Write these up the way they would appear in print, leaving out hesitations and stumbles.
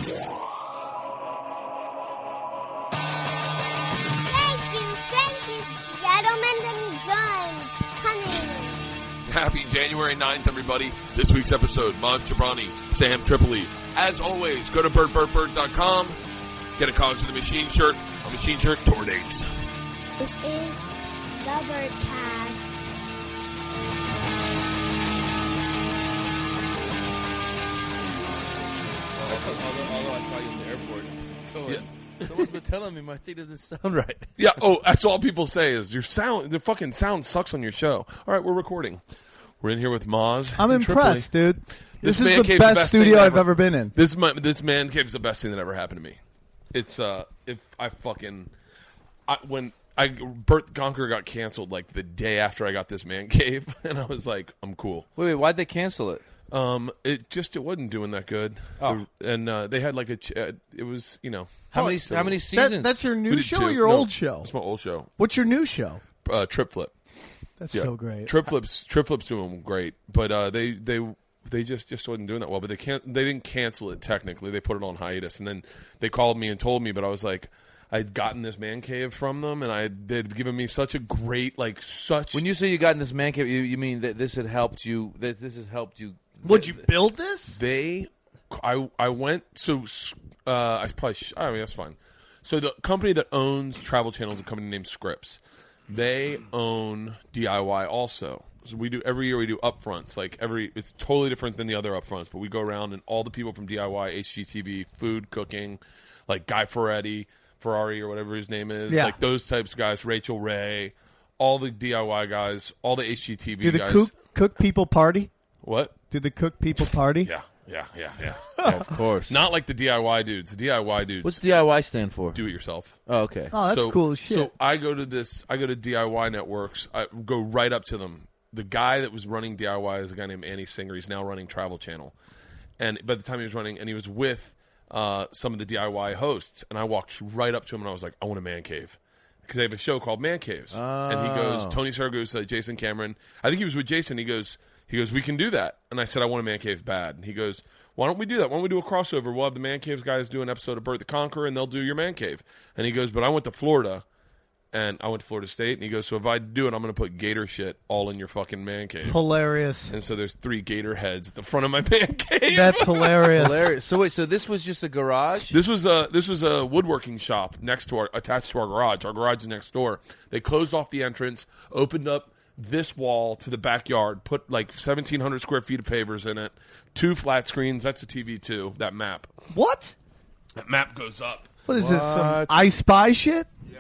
Thank you, gentlemen and guns. Coming. Happy January 9th, everybody. This week's episode, Maz Jabrani, Sam Tripoli. As always, go to BertBertBert.com. Get a Cogs of the Machine shirt. A Machine shirt, tour dates. This is the Bertcast. Although I saw you in the airport. Someone's been telling me my thing doesn't sound right. Yeah, that's all people say is the fucking sound sucks on your show. All right, we're recording. We're in here with Maz. I'm impressed, Tripoli. dude. This is Man the Cave's best studio thing I've ever been in. This Man Cave's the best thing that ever happened to me. It's Bert Kreischer got canceled like the day after I got this Man Cave, and I was like, I'm cool. Wait, why'd they cancel it? It wasn't doing that good. Oh. And they had like it was, How many seasons? That's your We new did show two. or your No, old show? It's my old show. What's your new show? Trip Flip. That's Yeah. so great. Trip Flip's doing great, but they just wasn't doing that well. But they didn't cancel it technically. They put it on hiatus, and then they called me and told me. But I was like, I'd gotten this Man Cave from them, and they'd given me such a great When you say you got in this Man Cave, you mean that this had helped you? That this has helped you? Would you build this? I went. So I probably. I mean, that's fine. So the company that owns Travel Channel is a company named Scripps. They own DIY also. So every year we do upfronts. It's totally different than the other upfronts, but we go around and all the people from DIY, HGTV, food, cooking, like Guy Ferrari or whatever his name is, like those types of guys, Rachel Ray, all the DIY guys, all the HGTV Do the guys. cook people party? What? Do the cook people party? Yeah. Of course. Not like the DIY dudes. The DIY dudes. What's DIY stand for? Do it yourself. Oh, okay. Oh, that's cool as shit. So I go to DIY Networks. I go right up to them. The guy that was running DIY is a guy named Annie Singer. He's now running Travel Channel. And by the time he was running, and he was with some of the DIY hosts, and I walked right up to him and I was like, I want a Man Cave. Because they have a show called Man Caves. And he goes, Tony Saragusa, Jason Cameron. I think he was with Jason. He goes, we can do that. And I said, I want a Man Cave bad. And he goes, why don't we do that? Why don't we do a crossover? We'll have the Man Caves guys do an episode of Bert the Conqueror, and they'll do your Man Cave. And he goes, but I went to Florida, and I went to Florida State. And he goes, so if I do it, I'm going to put gator shit all in your fucking Man Cave. Hilarious. And so there's 3 gator heads at the front of my Man Cave. That's hilarious. So wait, so this was just a garage? This was a woodworking shop attached to our garage. Our garage is next door. They closed off the entrance, opened up this wall to the backyard, put like 1,700 square feet of pavers in it, 2 flat screens. That's a TV too. That map. What? That map goes up. What is this? Some I Spy shit? Yeah.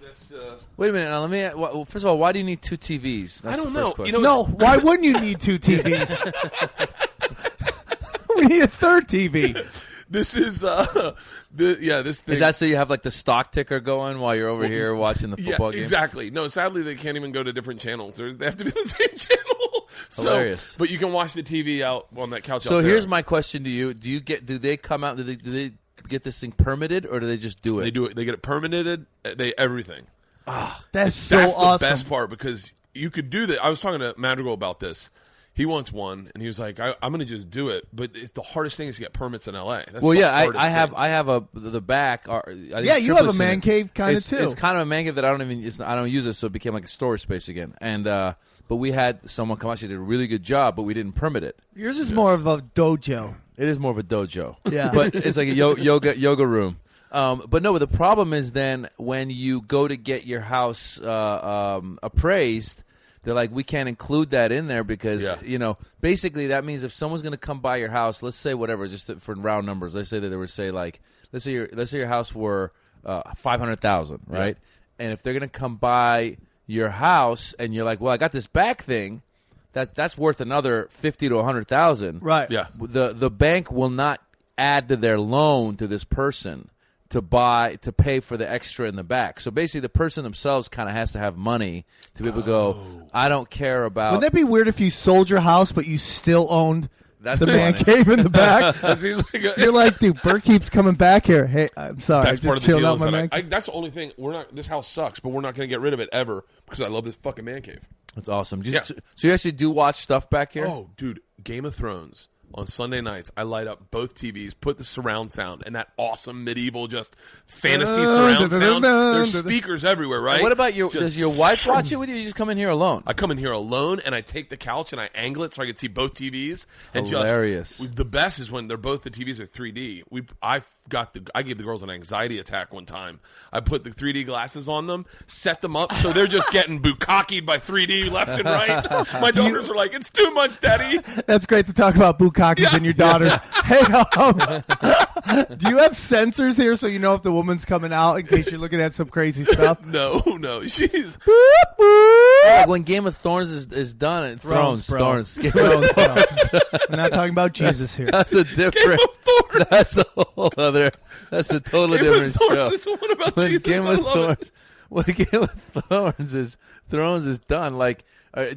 This. Wait a minute. Now let me. Well, first of all, why do you need 2 TVs? That's I don't the first know. question. No, why wouldn't you need 2 TVs? We need a third TV. This is this thing. Is that so you have like the stock ticker going while you're over here watching the football game? Exactly. No, sadly they can't even go to different channels. They have to be the same channel. Hilarious. But you can watch the TV out on that couch. So out there. here's my question to you: Do they come out? Do they get this thing permitted, or do they just do it? They do it. They get it permitted. Everything. That's so That's awesome. the best part because you could do that. I was talking to Madrigal about this. He wants one, and he was like, "I'm going to just do it." But the hardest thing is to get permits in LA. That's well, the yeah, hardest I have thing. I have the back. I think Yeah, you have a Triple Man seen it. Cave kind of too. It's kind of a man cave that I don't use it, so it became like a storage space again. And but we had someone come out. She did a really good job, but we didn't permit it. Yours is more of a dojo. It is more of a dojo. Yeah. But it's like a yoga room. But no, the problem is then when you go to get your house appraised, they're like, we can't include that in there because, basically that means if someone's going to come by your house, let's say whatever, just for round numbers, let's say that they would say like, let's say your house were $500,000, right? Yeah. And if they're going to come by your house and you're like, well, I got this back thing, that's worth another $50,000 to $100,000. Right. Yeah. The bank will not add to their loan to this person to pay for the extra in the back. So basically the person themselves kind of has to have money to be able to go, I don't care about... Wouldn't that be weird if you sold your house but you still owned That's the funny. Man Cave in the back? That seems like You're like, dude, Bert keeps coming back here. Hey, I'm sorry. that's I part just of the chilled deal. out Is my that Man Cave. that's the only thing. This house sucks, but we're not going to get rid of it ever because I love this fucking Man Cave. That's awesome. So you actually do watch stuff back here? Oh, dude, Game of Thrones. on Sunday nights, I light up both TVs, put the surround sound, and that awesome medieval just fantasy surround sound. There's speakers everywhere, right? What about does your wife watch it with you, or you just come in here alone? I come in here alone, and I take the couch and I angle it so I can see both TVs. And Hilarious. The best is when the TVs are 3D. I gave the girls an anxiety attack one time. I put the 3D glasses on them, set them up so they're just getting bukkakied by 3D left and right. My daughters are like, "It's too much, Daddy." That's great to talk about bukkakis and your daughters. Hey, do you have sensors here so you know if the woman's coming out in case you're looking at some crazy stuff? No. She's Like when Game of Thrones is done, and Thrones. We're not talking about Jesus here. That's a different. That's a whole other. That's a totally different show. This one about When Jesus. Game of Thrones. When Game of Thrones is done, like,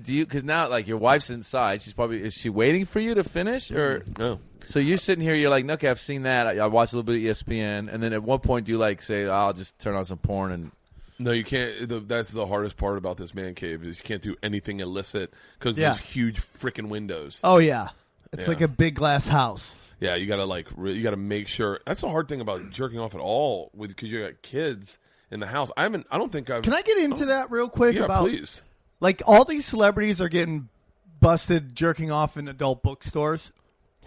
do you? Because now, like, your wife's inside. Is she waiting for you to finish, or No. So you're sitting here. You're like, okay, I've seen that. I watched a little bit of ESPN, and then at one point, do you like say, I'll just turn on some porn and. No, you can't. That's the hardest part about this man cave is you can't do anything illicit because there's huge freaking windows. Oh yeah, it's like a big glass house. Yeah, you gotta make sure. That's the hard thing about jerking off at all, because you got kids in the house. I don't think I've. Can I get into that real quick? Yeah, about please. Like all these celebrities are getting busted jerking off in adult bookstores.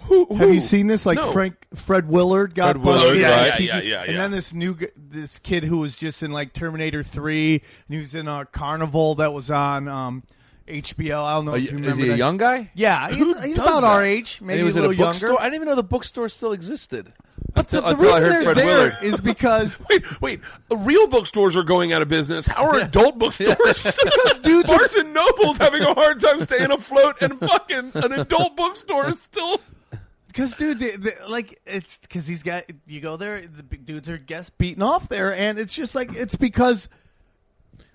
Who? Have you seen this? Like No. Fred Willard got Fred busted. Willard, on right. TV. Yeah. And then this kid who was just in like Terminator 3, and he was in a Carnival that was on HBO. I don't know if you remember. Is he a young guy? Yeah, Who he's does about that? our age, maybe And he was a at a little bookstore. younger. I didn't even know the bookstore still existed. But the until I reason heard they're Fred there Willard. is because Wait. Real bookstores are going out of business. How are adult bookstores? dudes Barnes and Noble's having a hard time staying afloat, and fucking an adult bookstore is still. Because, dude, it's because you go there, the big dudes are beating off there, and it's just like, it's because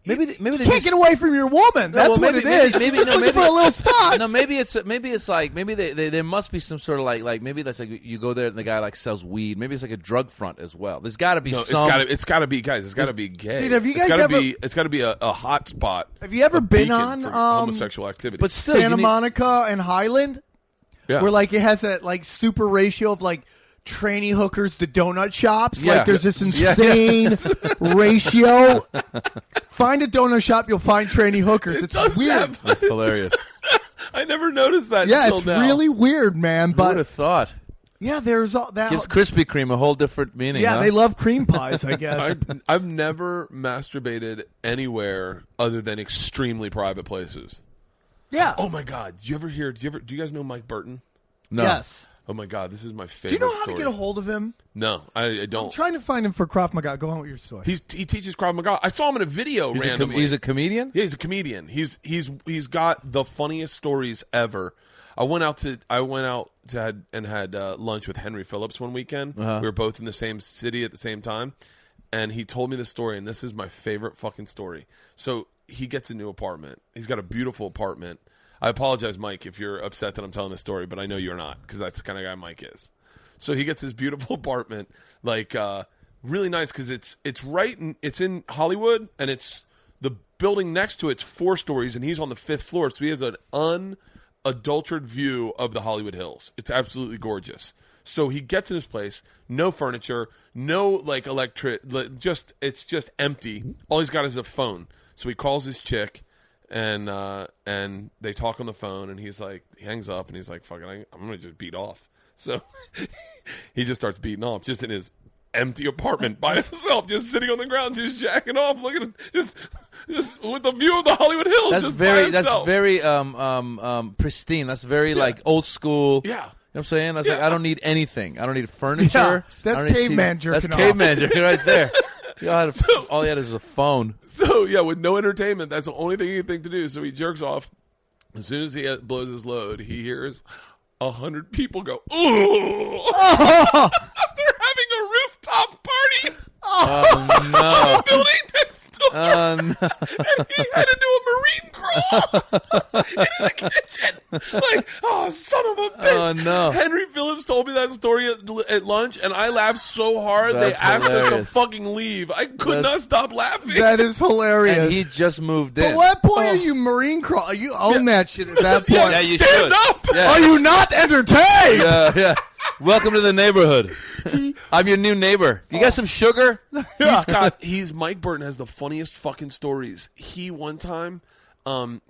Maybe you they can't just, get away from your woman. That's well, what maybe- it is. maybe- Just no, looking maybe- for a little spot. No, maybe it's like maybe there must be some sort of like maybe that's like you go there and the guy like sells weed. Maybe it's like a drug front as well. There's got to be No, some. it's got to be, guys. It's got to be gay. Dude, have you guys It's got to be a hot spot. Have you ever a been beacon on for homosexual activity? but still, Santa you need- Monica and Highland? yeah. Where, like, it has that, like, super ratio of, like, tranny hookers to donut shops. Yeah. Like, there's this insane ratio. Find a donut shop, you'll find tranny hookers. It's does weird. have- That's hilarious. I never noticed that. Yeah, until it's now. really weird, man. Who would But have thought? yeah, there's all that. Gives Krispy Kreme a whole different meaning. Yeah, huh? they love cream pies, I guess. I've never masturbated anywhere other than extremely private places. Yeah. Oh my God! Do you guys know Mike Burton? No. Yes. Oh my God! This is my favorite. Do you know how story. to get a hold of him? No, I I'm don't. trying to find him for Krav Maga. Go on with your story. He teaches Krav Maga. I saw him in a video randomly. He's a comedian. Yeah, he's a comedian. He's got the funniest stories ever. I went out to had lunch with Henry Phillips one weekend. Uh-huh. We were both in the same city at the same time, and he told me the story. And this is my favorite fucking story. So he gets a new apartment. He's got a beautiful apartment. I apologize, Mike, if you're upset that I'm telling this story, but I know you're not, because that's the kind of guy Mike is. So he gets this beautiful apartment, like really nice, because it's in Hollywood, and it's the building next to it's 4 stories, and he's on the 5th floor, so he has an unadulterated view of the Hollywood Hills. It's absolutely gorgeous. So he gets in his place, no furniture, no like it's just empty. All he's got is a phone. So he calls his chick. And they talk on the phone, and he hangs up, and he's like, "Fuck it, I'm gonna just beat off." So he just starts beating off, just in his empty apartment by himself, just sitting on the ground, just jacking off, looking just with the view of the Hollywood Hills. That's just very by himself. pristine. That's very like old school. Yeah. You know what I'm saying? That's Yeah. like I don't need anything. I don't need furniture. Yeah, I that's don't need caveman TV. jerking That's off. caveman jerking right there. All he had is a phone. So yeah, with no entertainment, that's the only thing he can think to do. So he jerks off. As soon as he blows his load, he hears 100 people go, "Ooh!" They're having a rooftop party. Oh no! The building next door. Oh And he had to do a marine crawl into the kitchen. Like, oh, son of a bitch. Oh, no. Henry Phillips told me that story at lunch, and I laughed so hard That's they asked us hilarious. to fucking leave. I could not stop laughing. That is hilarious. And he just moved in. But what point are you marine crawl? You own that shit at that point. Yeah, you Stand should. up. Yeah. Are you not entertained? Yeah. Welcome to the neighborhood. I'm your new neighbor. You got some sugar? Mike Burton has the funniest fucking stories. He one time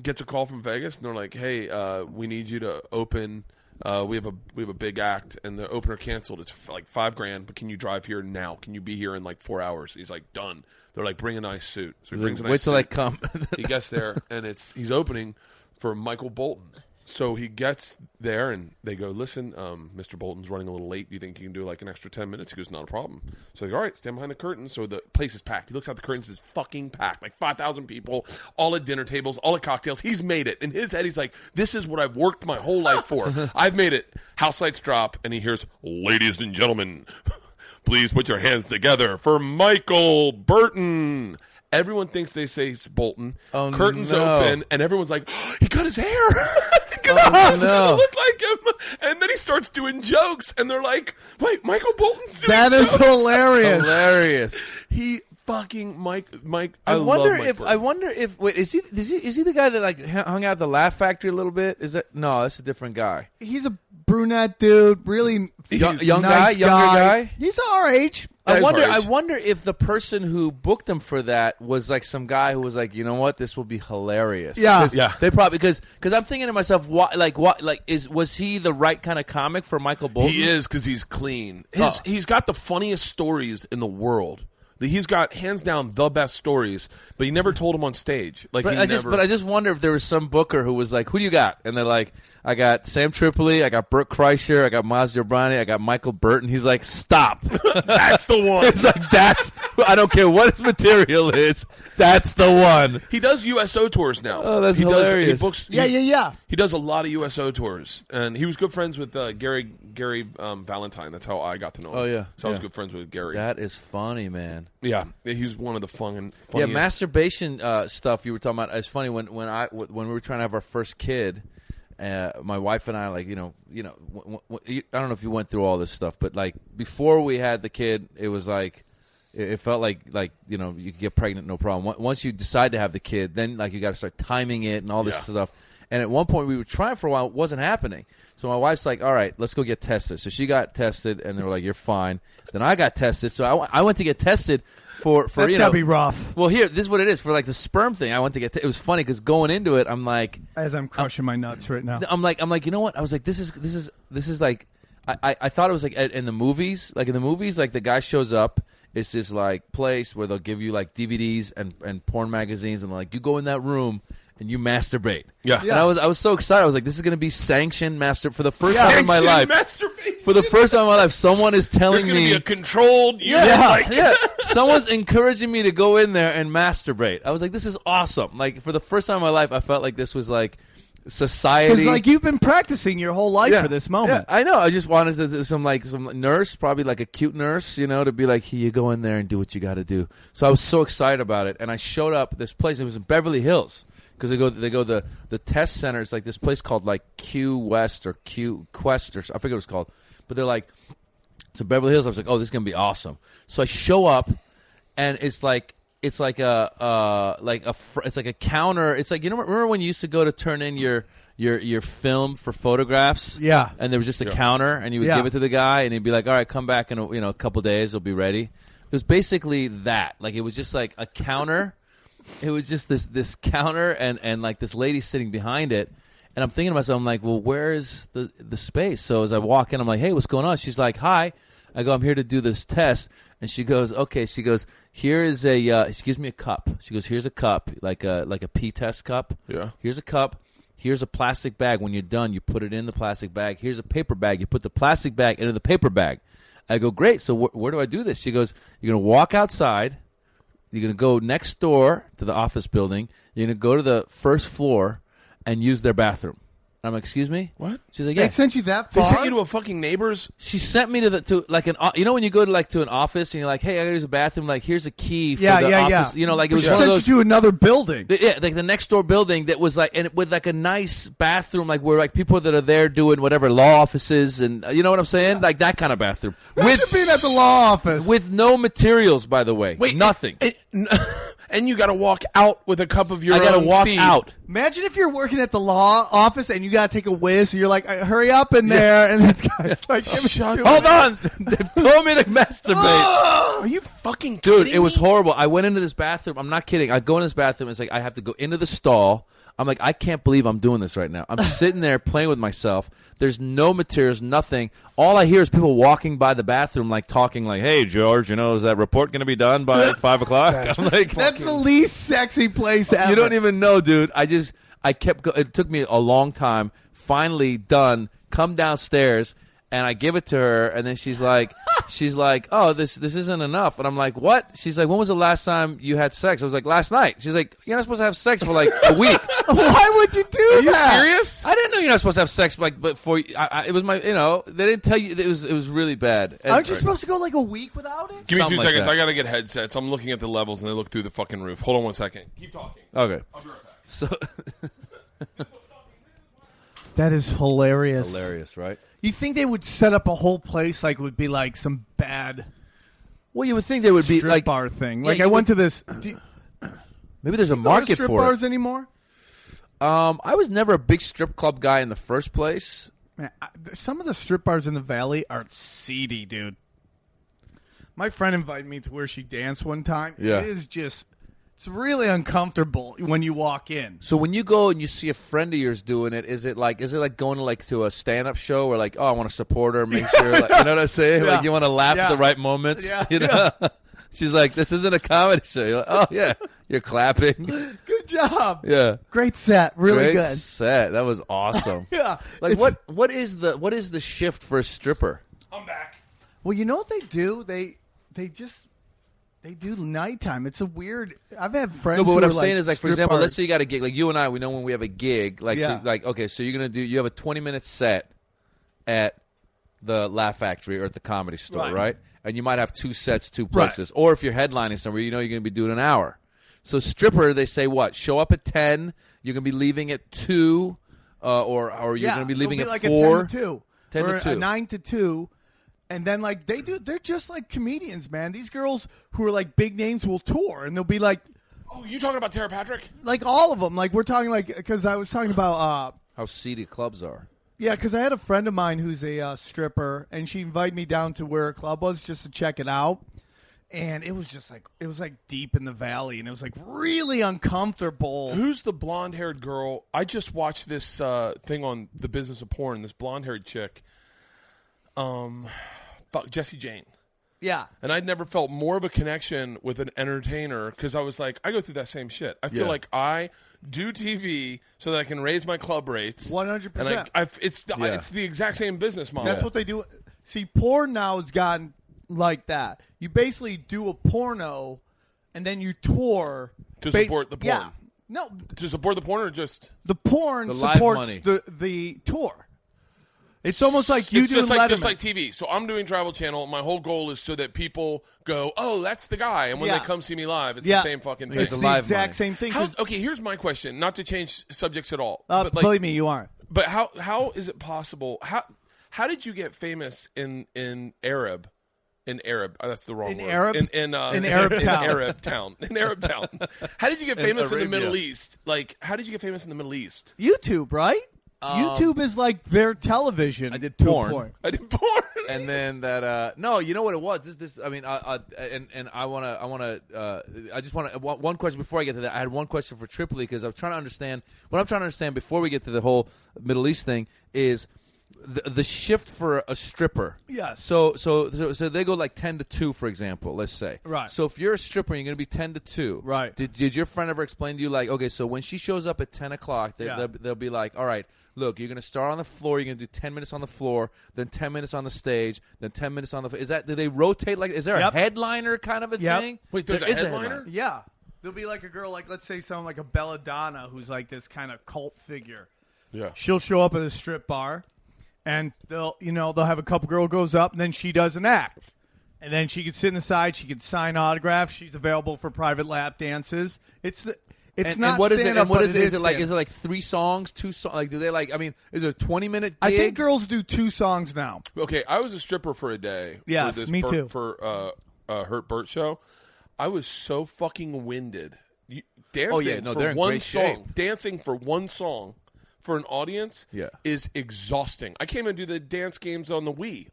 gets a call from Vegas, and they're like, "Hey, we need you to open. We have a big act, and the opener canceled. It's for like $5,000, but can you drive here now? Can you be here in like 4 hours?" He's like, "Done." They're like, "Bring a nice suit." So he brings a nice Wait till suit. I come. He gets there, and he's opening for Michael Bolton. So he gets there, and they go, "Listen, Mr. Bolton's running a little late. Do you think you can do like an extra 10 minutes?" He goes, "Not a problem." So they go, "All right, stand behind the curtain." So the place is packed. He looks out the curtains, it's fucking packed. Like 5,000 people, all at dinner tables, all at cocktails. He's made it. In his head, he's like, "This is what I've worked my whole life for. I've made it." House lights drop, and he hears, "Ladies and gentlemen, please put your hands together for Michael Burton." Everyone thinks they say it's Bolton. Oh, Curtains no. open, and everyone's like, oh, "He cut his hair." Oh, no. Look like him. And then he starts doing jokes, and they're like, "Wait, Michael Bolton's doing That is jokes?" hilarious. He fucking Mike. I love wonder Mike if Burton. wait, is he the guy that like hung out at the Laugh Factory a little bit? Is that no? That's a different guy. He's a brunette dude, really Young nice younger guy. He's our age. Yeah, he's our I age. wonder if the person who booked him for that was like some guy who was like, you know what, this will be hilarious. Yeah. 'Cause Yeah. They probably because I'm thinking to myself, was he the right kind of comic for Michael Bolton? He is, because he's clean. Oh. He's got the funniest stories in the world. He's got hands down the best stories, but he never told them on stage. Like, But I just wonder if there was some booker who was like, "Who do you got?" And they're like, "I got Sam Tripoli, I got Bert Kreischer, I got Maz Jobrani, I got Michael Burton." He's like, "Stop!" that's the one. It's like I don't care what his material is. That's the one. He does USO tours now. Oh, that's he hilarious. He books. Yeah. He does a lot of USO tours, and he was good friends with Gary Valentine. That's how I got to know him. Oh, yeah. So I was Yeah. good friends with Gary. That is funny, man. Yeah, he's one of the funniest. Yeah, masturbation stuff you were talking about. It's funny when we were trying to have our first kid. My wife and I, like, I don't know if you went through all this stuff, but like before we had the kid, it was like it felt like you could get pregnant no problem. Once you decide to have the kid, then like you got to start timing it and all this stuff. And at one point we were trying for a while, it wasn't happening. So my wife's like, "All right, let's go get tested." So she got tested, and they were like, "You're fine." Then I got tested, so I went to get tested for That's gotta be rough. Well, this is what it is for like the sperm thing. I went to get. It was funny because going into it, I'm like, As I'm crushing my nuts right now. I'm like, you know what? I was like, this is like, I thought it was like in the movies. Like in the movies, like the guy shows up. It's this like place where they'll give you like DVDs and porn magazines, and like you go in that room and you masturbate. Yeah. And I was so excited. I was like, this is going to be sanctioned for the first time in my life. Masturbation. For the first time in my life, someone is telling There's going to me be a controlled. yeah. Someone's encouraging me to go in there and masturbate. I was like, this is awesome. Like for the first time in my life, I felt like this was like society. Because like you've been practicing your whole life for this moment. Yeah, I know. I just wanted some nurse, probably like a cute nurse, to be like, here, you go in there and do what you got to do. So I was so excited about it, and I showed up at this place. It was in Beverly Hills. Because they go the test center. It's like this place called like Q West or Q Quest, or I forget what it's called. But they're like, it's in Beverly Hills. I was like, oh, this is gonna be awesome. So I show up, and it's like a counter. It's like, remember when you used to go to turn in your film for photographs? Yeah. And there was just a counter, and you would give it to the guy, and he'd be like, all right, come back in a couple days. It'll be ready. It was basically that. Like it was just like a counter. It was just this counter and like this lady sitting behind it. And I'm thinking to myself, I'm like, well, where is the space? So as I walk in, I'm like, hey, what's going on? She's like, hi. I go, I'm here to do this test. And she goes, okay. She goes, here is she gives me a cup. She goes, here's a cup, like a pee test cup. Yeah. Here's a cup. Here's a plastic bag. When you're done, you put it in the plastic bag. Here's a paper bag. You put the plastic bag into the paper bag. I go, great. So where do I do this? She goes, you're going to walk outside. You're going to go next door to the office building. You're going to go to the first floor and use their bathroom. I'm like, excuse me? What? She's like, They yeah. sent you that They far? sent you to a fucking neighbor's. She sent me to like an you know when you go to an office and you're like, hey, I gotta use a bathroom. Like, here's a key for the office. You know, like it was She one of sent those. you to another building. Yeah, like the next door building that was like, and with like a nice bathroom, like where like people that are there doing whatever law offices and you know what I'm saying, like that kind of bathroom Imagine being at the law office with no materials, by the way, nothing. And you got to walk out with a cup of your own I gotta walk seed. out. Imagine if you're working at the law office and you got to take a whiz. And you're like, hurry up in there. And this guy's like, Shut up. Hold on, they've told me to masturbate. Are you fucking Dude, kidding it was me? horrible. I went into this bathroom. I'm not kidding. I go in this bathroom. It's like I have to go into the stall. I'm like, I can't believe I'm doing this right now. I'm sitting there playing with myself. There's no materials, nothing. All I hear is people walking by the bathroom, like talking, like, "Hey, George, you know, is that report going to be done by 5 o'clock?" I'm like, that's the least sexy place ever. you don't even know, dude. I kept. It took me a long time. Finally done. Come downstairs. And I give it to her, and then she's like, "Oh, this isn't enough." And I'm like, "What?" She's like, "When was the last time you had sex?" I was like, "Last night." She's like, "You're not supposed to have sex for like a week." Why would you do Are you that? serious? I didn't know you're not supposed to have sex, like, but for it was my, you know, they didn't tell you. It was really bad. And, Aren't you supposed to go like a week without it? Give me Something 2 like seconds. that. I got to get headsets. I'm looking at the levels, and they look through the fucking roof. Hold on 1 second. Keep talking. Okay, I'll be right back. so That is hilarious. hilarious, right? You think they would set up a whole place like it would be like some bad Well, you would think there would be strip like bar thing? Yeah, Like you I went would- to this. maybe there's a Go to market strip for bars it. anymore? I was never a big strip club guy in the first place. Man, some of the strip bars in the valley are seedy, dude. My friend invited me to where she danced one time. Yeah. It is just, it's really uncomfortable when you walk in. So when you go and you see a friend of yours doing it, is it like going to a stand-up show where like, oh, I want to support her, make sure, like, you know what I'm saying? Yeah. Like you want to laugh Yeah. at the right moments, Yeah. you know? She's like, this isn't a comedy show. You're like, oh yeah, you're clapping. Good job. Yeah, Great set. Really great good. set. That was awesome. Yeah. Like It's- what is the shift for a stripper? I'm back. Well, you know what they do? They do nighttime. It's a weird. I've had friends. No, but what who I'm are saying is, like, for strip example, bar- let's say you got a gig. Like you and I, we know when we have a gig. Like, Yeah. like okay, so you have a 20-minute set at the Laugh Factory or at the Comedy Store, right? And you might have 2 sets, 2 places. Right. Or if you're headlining somewhere, you know you're going to be doing an hour. So stripper, they say what? Show up at 10. You're going to be leaving at 2, or you're going to be leaving it'll at like 4. a 10 to 2. 10 to or 2. a 9 to 2. And then, like, they're just like comedians, man. These girls who are, like, big names will tour, and they'll be, like, Oh, you talking about Tara Patrick? all of them. Like, we're talking, like, because I was talking about, How seedy clubs are. yeah, because I had a friend of mine who's a stripper, and she invited me down to where a club was just to check it out. And it was just, like, deep in the valley, and it was, like, really uncomfortable. Who's the blonde-haired girl? I just watched this thing on The Business of Porn. This blonde-haired chick, Jessie Jane. Yeah. And I'd never felt more of a connection with an entertainer because I was like, I go through that same shit. I feel Yeah. like I do TV so that I can raise my club rates. 100%. And it's the exact same business model. That's what they do. See, porn now has gotten like that. You basically do a porno, and then you tour To support the porn. Yeah, no, To support the porn or just... the porn The live supports money. the tour. It's almost like you It's do just like Letterman. TV. So I'm doing Travel Channel. My whole goal is so that people go, oh, that's the guy. And when Yeah. they come see me live, it's Yeah. the same fucking thing. It's the the live exact money. same thing. 'cause- Okay, here's my question. Not to change subjects at all. but like, believe me, you aren't. But how is it possible? How did you get famous in Arab? In Arab, that's the wrong In word. Arab? In Arab town. Arab town. In Arab town. How did you get famous in the Arabia. Middle East? Like, how did you get famous in the Middle East? YouTube, right? YouTube is like their television. I did to a porn. point. I did porn. And then that no, you know what it was. This I mean, I just want to one question before I get to that. I had one question for Tripoli because I was trying to understand what I'm trying to understand before we get to the whole Middle East thing is the shift for a stripper. Yes. So they go like 10 to 2, for example. Let's say. Right. So if you're a stripper, you're going to be 10 to 2. Right. Did your friend ever explain to you like, okay, so when she shows up at 10 o'clock, they'll be like, all right. Look, you're going to start on the floor. You're going to do 10 minutes on the floor, then 10 minutes on the stage, then 10 minutes on the. Do they rotate like? Is there Yep. a headliner kind of a Yep. thing? Wait, there's There a is headliner? Yeah. There'll be like a girl, like let's say someone like a belladonna who's like this kind of cult figure. Yeah. She'll show up at a strip bar, and they'll have a couple girl goes up, and then she does an act. And then she could sit in the side. She could sign autographs. She's available for private lap dances. It's not and what is it? And what is it? Is it like? stand-up. Is it like 3 songs, 2 songs? Like, do they like? I mean, is it a 20-minute gig? I think girls do 2 songs now. Okay, I was a stripper for a day. Yes, for this me too. For Hurt Bert show, I was so fucking winded. Dancing they're for in one great song. shape. Dancing for one song for an audience Yeah. is exhausting. I can't even do the dance games on the Wii.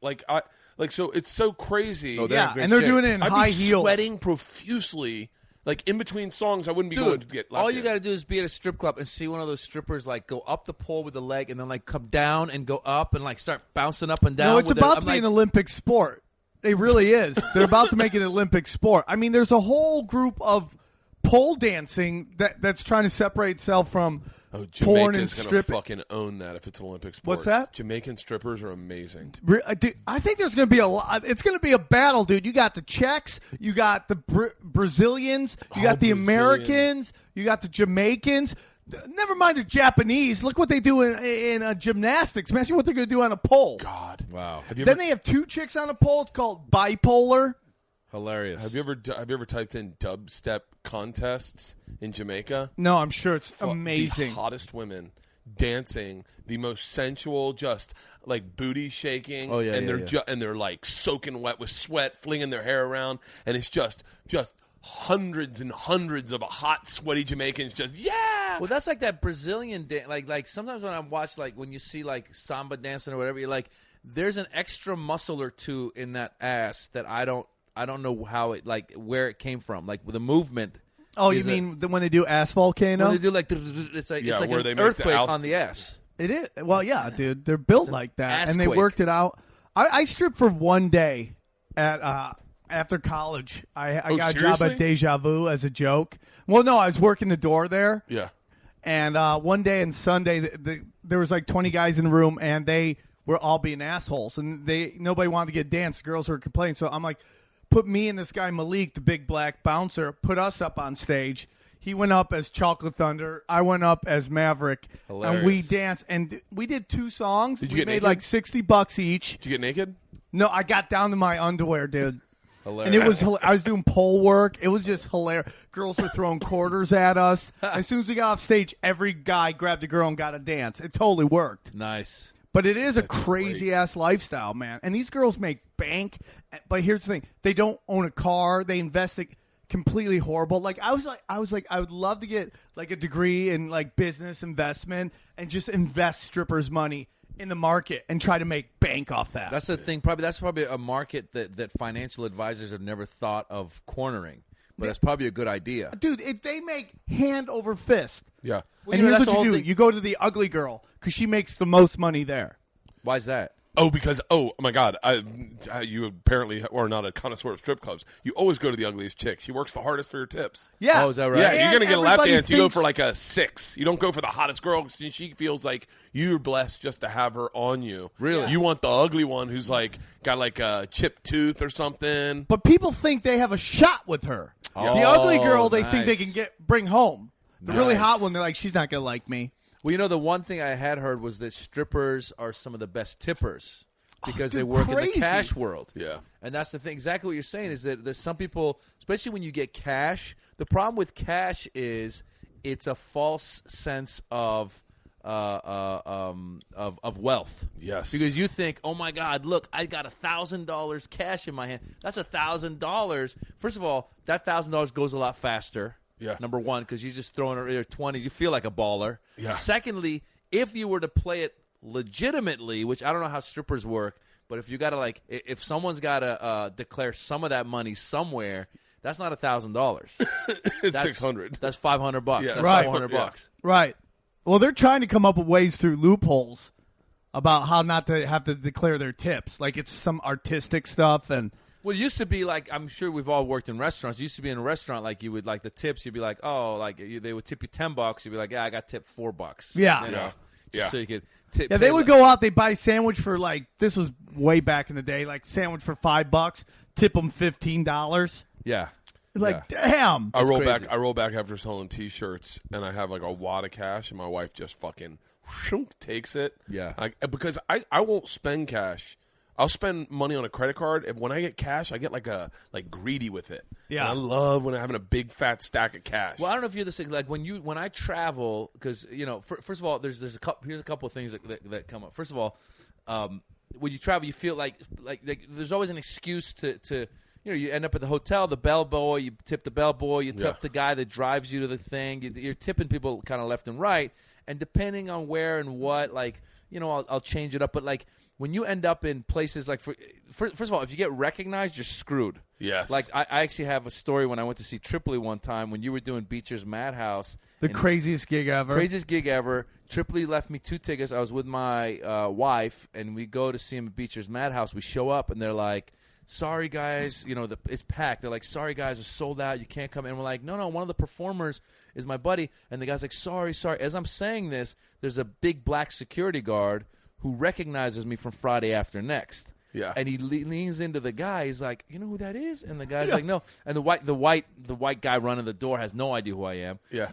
So it's so crazy. Oh, they're in Yeah, great and they're shape. doing it in I'd high be heels. sweating profusely. Like in between songs, I wouldn't be going to Dude, get lap all you dance. got to do is be at a strip club and see one of those strippers like go up the pole with the leg and then like come down and go up and like start bouncing up and down. No, it's with about I'm to be like, an Olympic sport. It really is. They're about to make it an Olympic sport. I mean, there's a whole group of pole dancing that's trying to separate itself from Oh, porn and Jamaica's gonna stripping. fucking own that if it's an Olympic sport. What's that? Jamaican strippers are amazing. Dude, I think there's going to be a lot. It's going to be a battle, dude. You got the Czechs, you got the Brazilians, you got the Brazilian. Americans, you got the Jamaicans. Never mind the Japanese. Look what they do in gymnastics. Imagine what they're going to do on a pole. God, wow, Then they have 2 chicks on a pole. It's called bipolar. hilarious. Have you ever typed in dubstep contests in Jamaica? No, I'm sure it's amazing. The hottest women dancing, the most sensual, just like booty shaking. Oh, yeah, and yeah, they're yeah. and they're like soaking wet with sweat, flinging their hair around, and it's just hundreds and hundreds of hot, sweaty Jamaicans. Just Well, that's like that Brazilian dance. Like sometimes when I watch, like when you see like samba dancing or whatever, you're like, there's an extra muscle or two in that ass that I don't know how it where it came from. Like with the movement. Oh, you mean when they do ass volcano? When they do like it's like Yeah, it's like where an they make the earthquake house- on the ass. It is. Well, yeah, dude. They're built like that, and they assquake. worked it out. I stripped for one day at after college. I got a job seriously? at Deja Vu as a joke. Well, no, I was working the door there, yeah. and one day on Sunday, there was like 20 guys in the room, and they were all being assholes, and nobody wanted to get danced. Girls were complaining, so I'm like, put me and this guy Malik, the big black bouncer, put us up on stage. He went up as Chocolate Thunder. I went up as Maverick. Hilarious. And we danced. And we did 2 songs. Did you we get made naked? like $60 each. Did you get naked? No, I got down to my underwear, dude. Hilarious. And it was I was doing pole work. It was just hilarious. Girls were throwing quarters at us. As soon as we got off stage, every guy grabbed a girl and got a dance. It totally worked. nice. But it is a crazy-ass lifestyle, man. And these girls make bank. But here's the thing. They don't own a car. They invest it completely horrible. Like I was like I would love to get like a degree in like business investment and just invest strippers' money in the market and try to make bank off that. That's the thing. That's probably a market that financial advisors have never thought of cornering. But that's probably a good idea. Dude, if they make hand over fist. Yeah. Well, And you know, here's that's what the you whole do. thing. You go to the ugly girl because she makes the most money there. Why is that? Oh my God! You apparently are not a connoisseur of strip clubs. You always go to the ugliest chick. She works the hardest for your tips. Yeah. Oh, is that right? Yeah, And you're gonna get a lap everybody dance. You go thinks- for like a 6. You don't go for the hottest girl. She feels like you're blessed just to have her on you. Really? You want the ugly one who's like got like a chipped tooth or something. But people think they have a shot with her. Oh, The ugly girl they think they nice. can bring home. The really Nice. hot one, they're like, she's not going to like me. Well, you know, the one thing I had heard was that strippers are some of the best tippers because they dude, work in crazy. the cash world. Yeah. And that's the thing. Exactly what you're saying is that there's some people, especially when you get cash, the problem with cash is it's a false sense of wealth. Yes. Because you think, oh my God, look, I got $1,000 cash in my hand. That's $1,000. First of all, that $1,000 goes a lot faster. Yeah. Number one, because you're just throwing your 20s, you feel like a baller. Yeah. Secondly, if you were to play it legitimately, which I don't know how strippers work, but if you got to like, if someone's got to declare some of that money somewhere, that's not $1,000. It's That's 600. That's $500. Yeah. That's Right. $500. Yeah. Right. Well, they're trying to come up with ways through loopholes about how not to have to declare their tips. Like it's some artistic stuff and Well, it used to be like, I'm sure we've all worked in restaurants. It used to be in a restaurant, like you would like the tips. You'd be like, oh, like they would tip you $10. You'd be like, yeah, I got tipped $4. Yeah. You know, Yeah. just Yeah. so you could tip. yeah, they would go out. They buy a sandwich for like this was way back in the day. Like sandwich for $5, tip them $15. Yeah. Like Yeah. damn. I roll crazy. back. I roll back after selling T-shirts, and I have like a wad of cash, and my wife just fucking takes it. Yeah. Because I won't spend cash. I'll spend money on a credit card, and when I get cash, I get like greedy with it. Yeah. And I love when I'm having a big fat stack of cash. Well, I don't know if you're the same. Like when I travel, because first of all, there's a couple. Here's a couple of things that come up. First of all, when you travel, you feel like there's always an excuse to you end up at the hotel, the bellboy, you tip the bellboy, you tip the guy that drives you to the thing. You're tipping people kind of left and right, and depending on where and what, I'll change it up. But when you end up in places first of all, if you get recognized, you're screwed. Yes. I actually have a story when I went to see Tripoli one time when you were doing Beecher's Madhouse. The craziest gig ever. Craziest gig ever. Tripoli left me 2 tickets. I was with my wife, and we go to see him at Beecher's Madhouse. We show up, and they're like, sorry, guys. It's packed. They're like, sorry, guys, it's sold out. You can't come in. And we're like, no, one of the performers is my buddy. And the guy's like, sorry. As I'm saying this, there's a big black security guard who recognizes me from Friday After Next. Yeah. And he leans into the guy. He's like, you know who that is? And the guy's like, no. And the white guy running the door has no idea who I am. Yeah.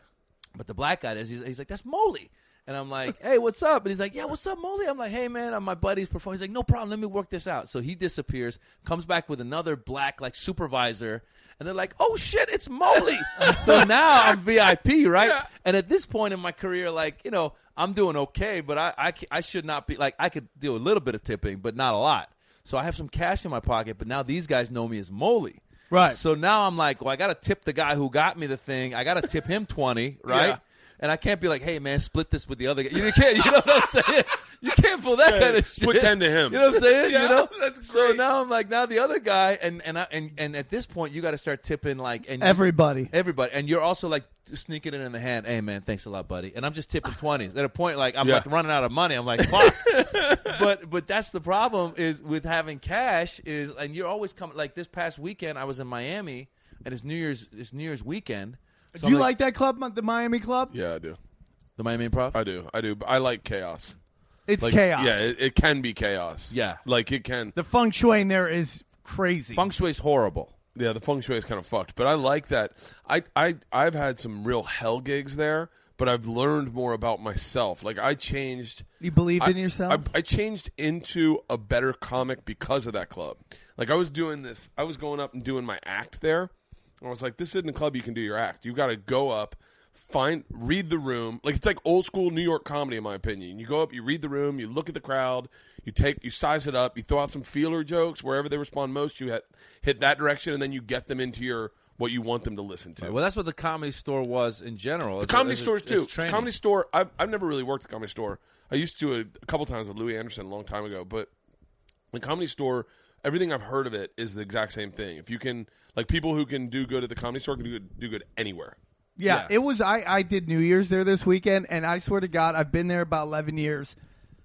But the black guy does. He's like, that's Moley. And I'm like, hey, what's up? And he's like, yeah, what's up, Moley? I'm like, hey, man, I'm my buddy's performing. He's like, no problem. Let me work this out. So he disappears, comes back with another black supervisor. And they're like, oh, shit, it's Moley. So now I'm VIP, right? Yeah. And at this point in my career, I'm doing okay, but I should not be. I could do a little bit of tipping, but not a lot. So I have some cash in my pocket, but now these guys know me as Moley. Right. So now I'm like, well, I got to tip the guy who got me the thing. I got to tip him 20, right? Yeah. And I can't be like, hey, man, split this with the other guy. You can't, you know what I'm saying? You can't pull that kind of shit. Put 10 to him. You know what I'm saying? Yeah, that's so great. now I'm like, now the other guy, and at this point, you got to start tipping everybody. And you're also sneaking it in the hand. Hey, man, thanks a lot, buddy. And I'm just tipping 20s. At a point, I'm running out of money. I'm like, fuck. But that's the problem is with having cash and you're always coming. Like this past weekend, I was in Miami, and it's New Year's weekend. So do you like that club, the Miami club? Yeah, I do. The Miami Improv? I do. But I like chaos. It's chaos. Yeah, it can be chaos. Yeah. It can. The feng shui in there is crazy. Feng shui's horrible. Yeah, the feng shui is kind of fucked. But I like that. I've had some real hell gigs there, but I've learned more about myself. I changed. You believed in yourself? I changed into a better comic because of that club. I was doing this. I was going up and doing my act there. I was like, this isn't a club you can do your act. You've got to go up, read the room. It's like old school New York comedy, in my opinion. You go up, you read the room, you look at the crowd, you size it up, you throw out some feeler jokes. Wherever they respond most, you hit that direction, and then you get them into what you want them to listen to. Right. Well, that's what the Comedy Store was in general. The Comedy Stores, too. The Comedy Store, I've never really worked at the Comedy Store. I used to a couple times with Louis Anderson a long time ago, but the Comedy Store, everything I've heard of it is the exact same thing. If you can, people who can do good at the Comedy Store can do good anywhere. Yeah, it was. I did New Year's there this weekend, and I swear to God, I've been there about 11 years.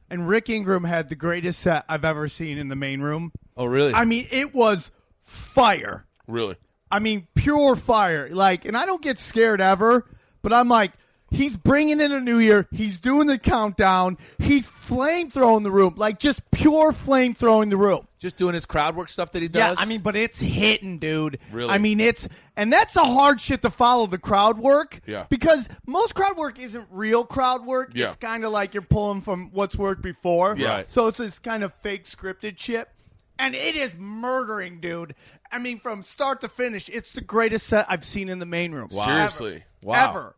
And Rick Ingram had the greatest set I've ever seen in the main room. Oh, really? I mean, it was fire. Really? I mean, pure fire. And I don't get scared ever, but I'm like, he's bringing in a new year. He's doing the countdown. He's flamethrowing the room, just pure flamethrowing the room. Just doing his crowd work stuff that he does? Yeah, but it's hitting, dude. Really? And that's a hard shit to follow, the crowd work. Yeah. Because most crowd work isn't real crowd work. Yeah. It's kind of like you're pulling from what's worked before. Yeah. Right. So it's this kind of fake scripted shit. And it is murdering, dude. From start to finish, it's the greatest set I've seen in the main room. Wow. Seriously? Ever. Wow. Ever.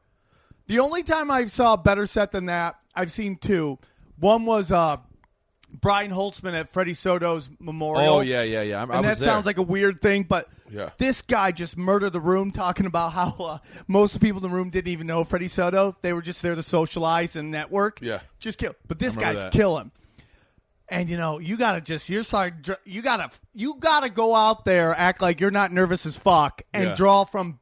The only time I saw a better set than that, I've seen two. One was Brian Holtzman at Freddie Soto's memorial. Oh, yeah. And that sounds like a weird thing, but this guy just murdered the room talking about how most of the people in the room didn't even know Freddie Soto. They were just there to socialize and network. Yeah. Just kill. But this guy's killing. And you gotta go out there, act like you're not nervous as fuck, and draw from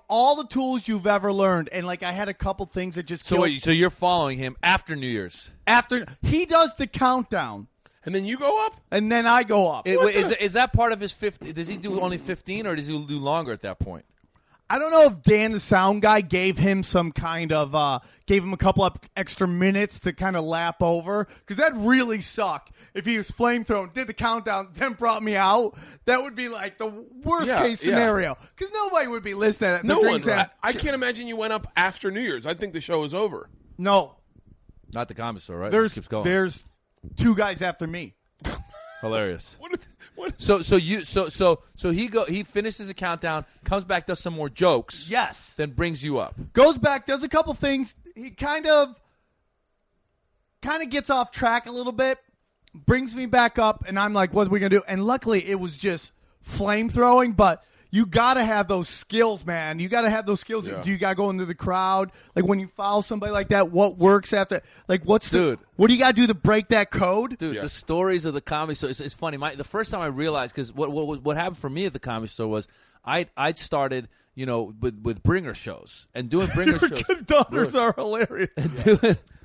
all the tools you've ever learned. And I had a couple things that just killed. So you're following him after New Year's? After he does the countdown, and then you go up, and then I go up. Is that part of his 50? Does he do only 15, or does he do longer at that point? I don't know if Dan, the sound guy, gave him some kind of gave him a couple of extra minutes to kind of lap over, because that really suck. If he was flamethrown, did the countdown, then brought me out, that would be the worst case scenario, because nobody would be listening. No one. I can't imagine you went up after New Year's. I think the show is over. No. Not the Comedy Store, right? It There's just keeps going. there's 2 guys after me. Hilarious. What? So he finishes the countdown, comes back, does some more jokes. Yes. Then brings you up. Goes back, does a couple things. He kind of gets off track a little bit, brings me back up, and I'm like, what are we going to do? And luckily, it was just flame-throwing, but you got to have those skills, man. You got to have those skills. Yeah. You got to go into the crowd. Like, when you follow somebody like that, what works after? Like, what do you got to do to break that code? Dude, the stories of the Comedy Store, it's funny. The first time I realized, because what happened for me at the Comedy Store was I'd started, with bringer shows and doing bringer shows. Conductors are hilarious.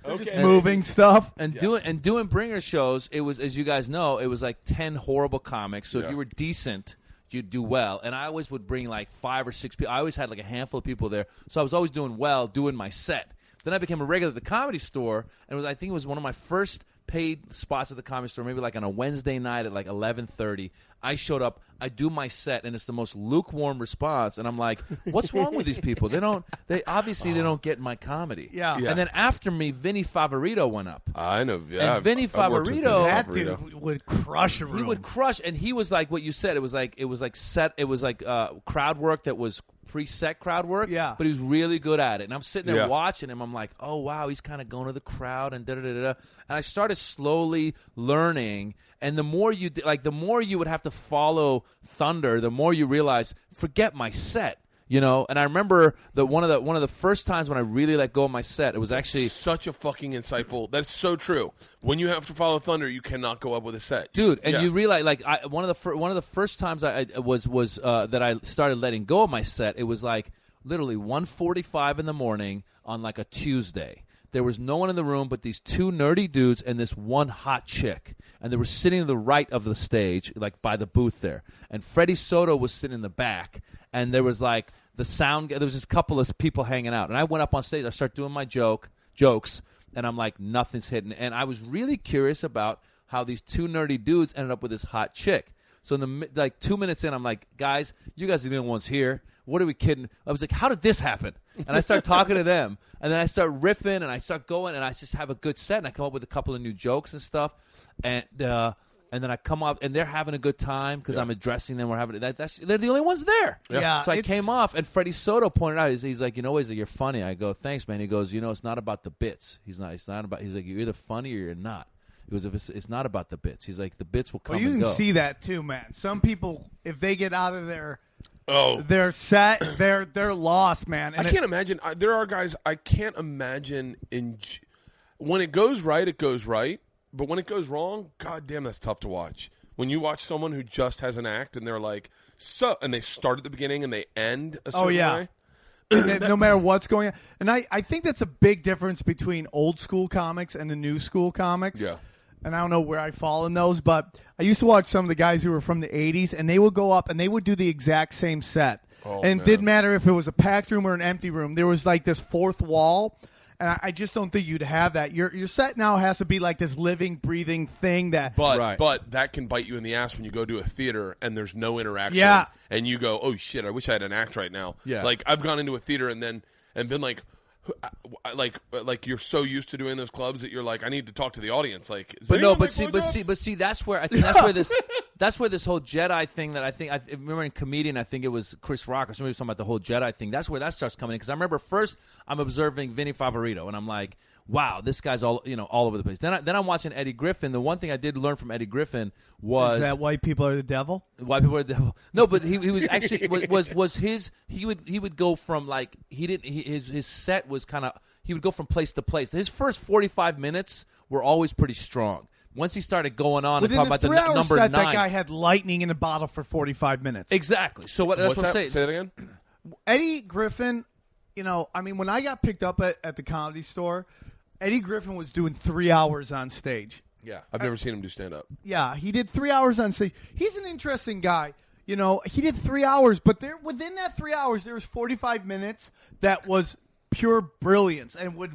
Okay. Moving stuff. And doing bringer shows, it was, as you guys know, it was like 10 horrible comics. So if you were decent, you'd do well. And I always would bring like 5 or 6 people. I always had like a handful of people there. So I was always doing well, doing my set. Then I became a regular at the Comedy Store, and I think it was one of my first paid spots at the Comedy Store, maybe like on a Wednesday night at like 11:30. I showed up, I do my set, and it's the most lukewarm response. And I'm like, what's wrong with these people? They obviously don't get my comedy. Yeah. And then after me, Vinny Favorito went up. I know. Yeah, And Vinny I've worked with Favorito, That dude would crush a room. he would crush, and he was like what you said. It was like crowd work that was preset crowd work. Yeah. But he was really good at it. And I'm sitting there Yeah. watching him. I'm like, oh wow, he's kind of going to the crowd and da da da da. And I started slowly learning. And the more you would have to follow Thunder, the more you realize, forget my set. And I remember that one of the first times when I really let go of my set, it was actually such a fucking insightful. That's so true. When you have to follow Thunder, you cannot go up with a set, dude. And you realize, like, one of the first times I was that I started letting go of my set. It was like literally 1:45 in the morning on like a Tuesday. There was no one in the room but these 2 nerdy dudes and this one hot chick. And they were sitting to the right of the stage, like by the booth there. And Freddie Soto was sitting in the back. And there was like the sound. There was just a couple of people hanging out. And I went up on stage. I started doing my jokes. And I'm like, nothing's hitting. And I was really curious about how these 2 nerdy dudes ended up with this hot chick. So in the 2 minutes in, I'm like, guys, you guys are the only ones here. What are we kidding? I was like, how did this happen? And I start talking to them. And then I start riffing, and I start going, and I just have a good set. And I come up with a couple of new jokes and stuff. And then I come up, and they're having a good time because I'm addressing them. We're having they're the only ones there. Yeah. So I came off, and Freddie Soto pointed out. He's like, you're funny. I go, thanks, man. He goes, it's not about the bits. He's like, you're either funny or you're not. He goes, if it's not about the bits. He's like, the bits will come. Well, you and can go. see that too, man. Some people, if they get out of their set, they're lost, man. And I can't imagine. There are guys I can't imagine when it goes right, it goes right. But when it goes wrong, god damn, that's tough to watch. When you watch someone who just has an act and they're like, and they start at the beginning and they end a certain way. No matter what's going on. And I think that's a big difference between old school comics and the new school comics. Yeah. And I don't know where I fall in those, but I used to watch some of the guys who were from the 80s, and they would go up and they would do the exact same set. And it didn't matter if it was a packed room or an empty room. There was like this fourth wall. And I just don't think you'd have that. Your set now has to be like this living, breathing thing that. But that can bite you in the ass when you go to a theater and there's no interaction. Yeah. And you go, oh shit, I wish I had an act right now. Yeah. Like I've gone into a theater and been like you're so used to doing those clubs that you're like, I need to talk to the audience. Like, see, that's where I think that's where this whole Jedi thing that I remember in Comedian, I think it was Chris Rock or somebody was talking about the whole Jedi thing. That's where that starts coming in, because I remember first I'm observing Vinny Favorito and I'm like, wow, this guy's all over the place. Then I'm watching Eddie Griffin. The one thing I did learn from Eddie Griffin was Is that white people are the devil? White people are the devil. No, but he was actually he would go from like his set was kind of, he would go from place to place. His first 45 minutes were always pretty strong. Once he started going on and talking about the number set, 9, that guy had lightning in a bottle for 45 minutes. Exactly. So that's what I'm saying. Say that again. Eddie Griffin, when I got picked up at the Comedy Store, Eddie Griffin was doing 3 hours on stage. Yeah, I've never seen him do stand-up. Yeah, he did 3 hours on stage. He's an interesting guy. He did 3 hours, but within that 3 hours, there was 45 minutes that was pure brilliance, and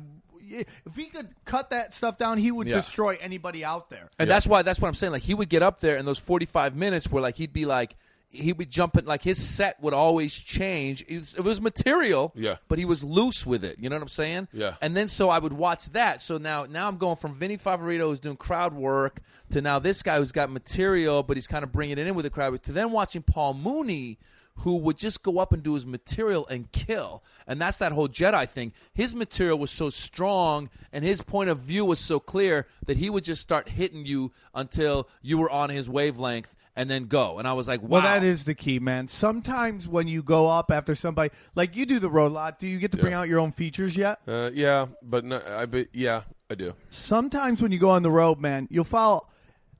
if he could cut that stuff down, he would destroy anybody out there. And that's what I'm saying. Like, he would get up there, and those 45 minutes were like, he'd be like, he would jump in, like his set would always change. It was material, but he was loose with it. You know what I'm saying? Yeah. And then so I would watch that. So now I'm going from Vinny Favorito, who's doing crowd work, to now this guy who's got material, but he's kind of bringing it in with the crowd, to then watching Paul Mooney, who would just go up and do his material and kill. And that's that whole Jedi thing. His material was so strong and his point of view was so clear that he would just start hitting you until you were on his wavelength and then go. And I was like, wow. Well, that is the key, man. Sometimes when you go up after somebody, like you do the road a lot, do you get to bring out your own features yet? Yeah, but no, I do. Sometimes when you go on the road, man, you'll follow.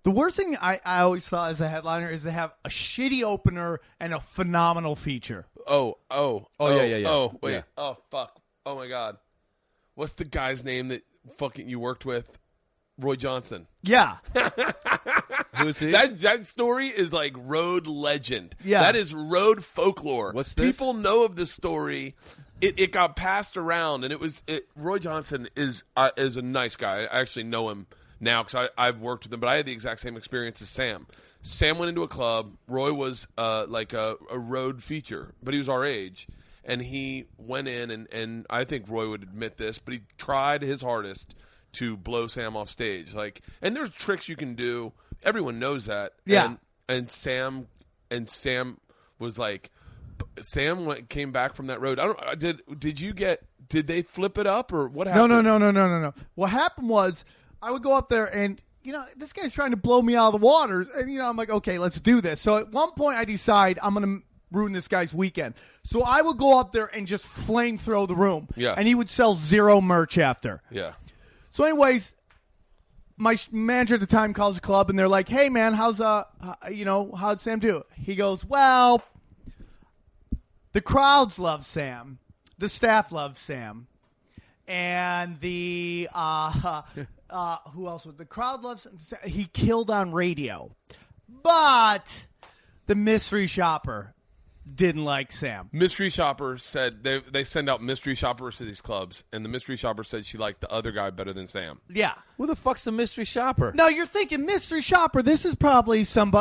The worst thing I always thought as a headliner is to have a shitty opener and a phenomenal feature. Oh, yeah. Oh, wait. Yeah. Oh, fuck. Oh, my God. What's the guy's name that fucking you worked with? Roy Johnson. Yeah. Who's he? That story is like road legend. Yeah. That is road folklore. What's this? People know of this story. It got passed around, and Roy Johnson is a nice guy. I actually know him now because I've worked with him, but I had the exact same experience as Sam. Sam went into a club. Roy was like a road feature, but he was our age. And he went in, and I think Roy would admit this, but he tried his hardest to blow Sam off stage. And there's tricks you can do. Everyone knows that. Yeah. And Sam was like, came back from that road. Did they flip it up or what happened? No. What happened was I would go up there and, this guy's trying to blow me out of the water. And, I'm like, okay, let's do this. So at one point I decide I'm going to ruin this guy's weekend. So I would go up there and just flamethrow the room. Yeah. And he would sell zero merch after. Yeah. So anyways, my manager at the time calls the club and they're like, hey man, how'd Sam do? He goes, well, the crowds love Sam. The staff loves Sam. And the, who else? The crowd loves Sam. He killed on radio. But the mystery shopper didn't like Sam. Mystery shopper said they send out mystery shoppers to these clubs, and the mystery shopper said she liked the other guy better than Sam. Yeah. Who the fuck's the mystery shopper? No, you're thinking mystery shopper. This is probably some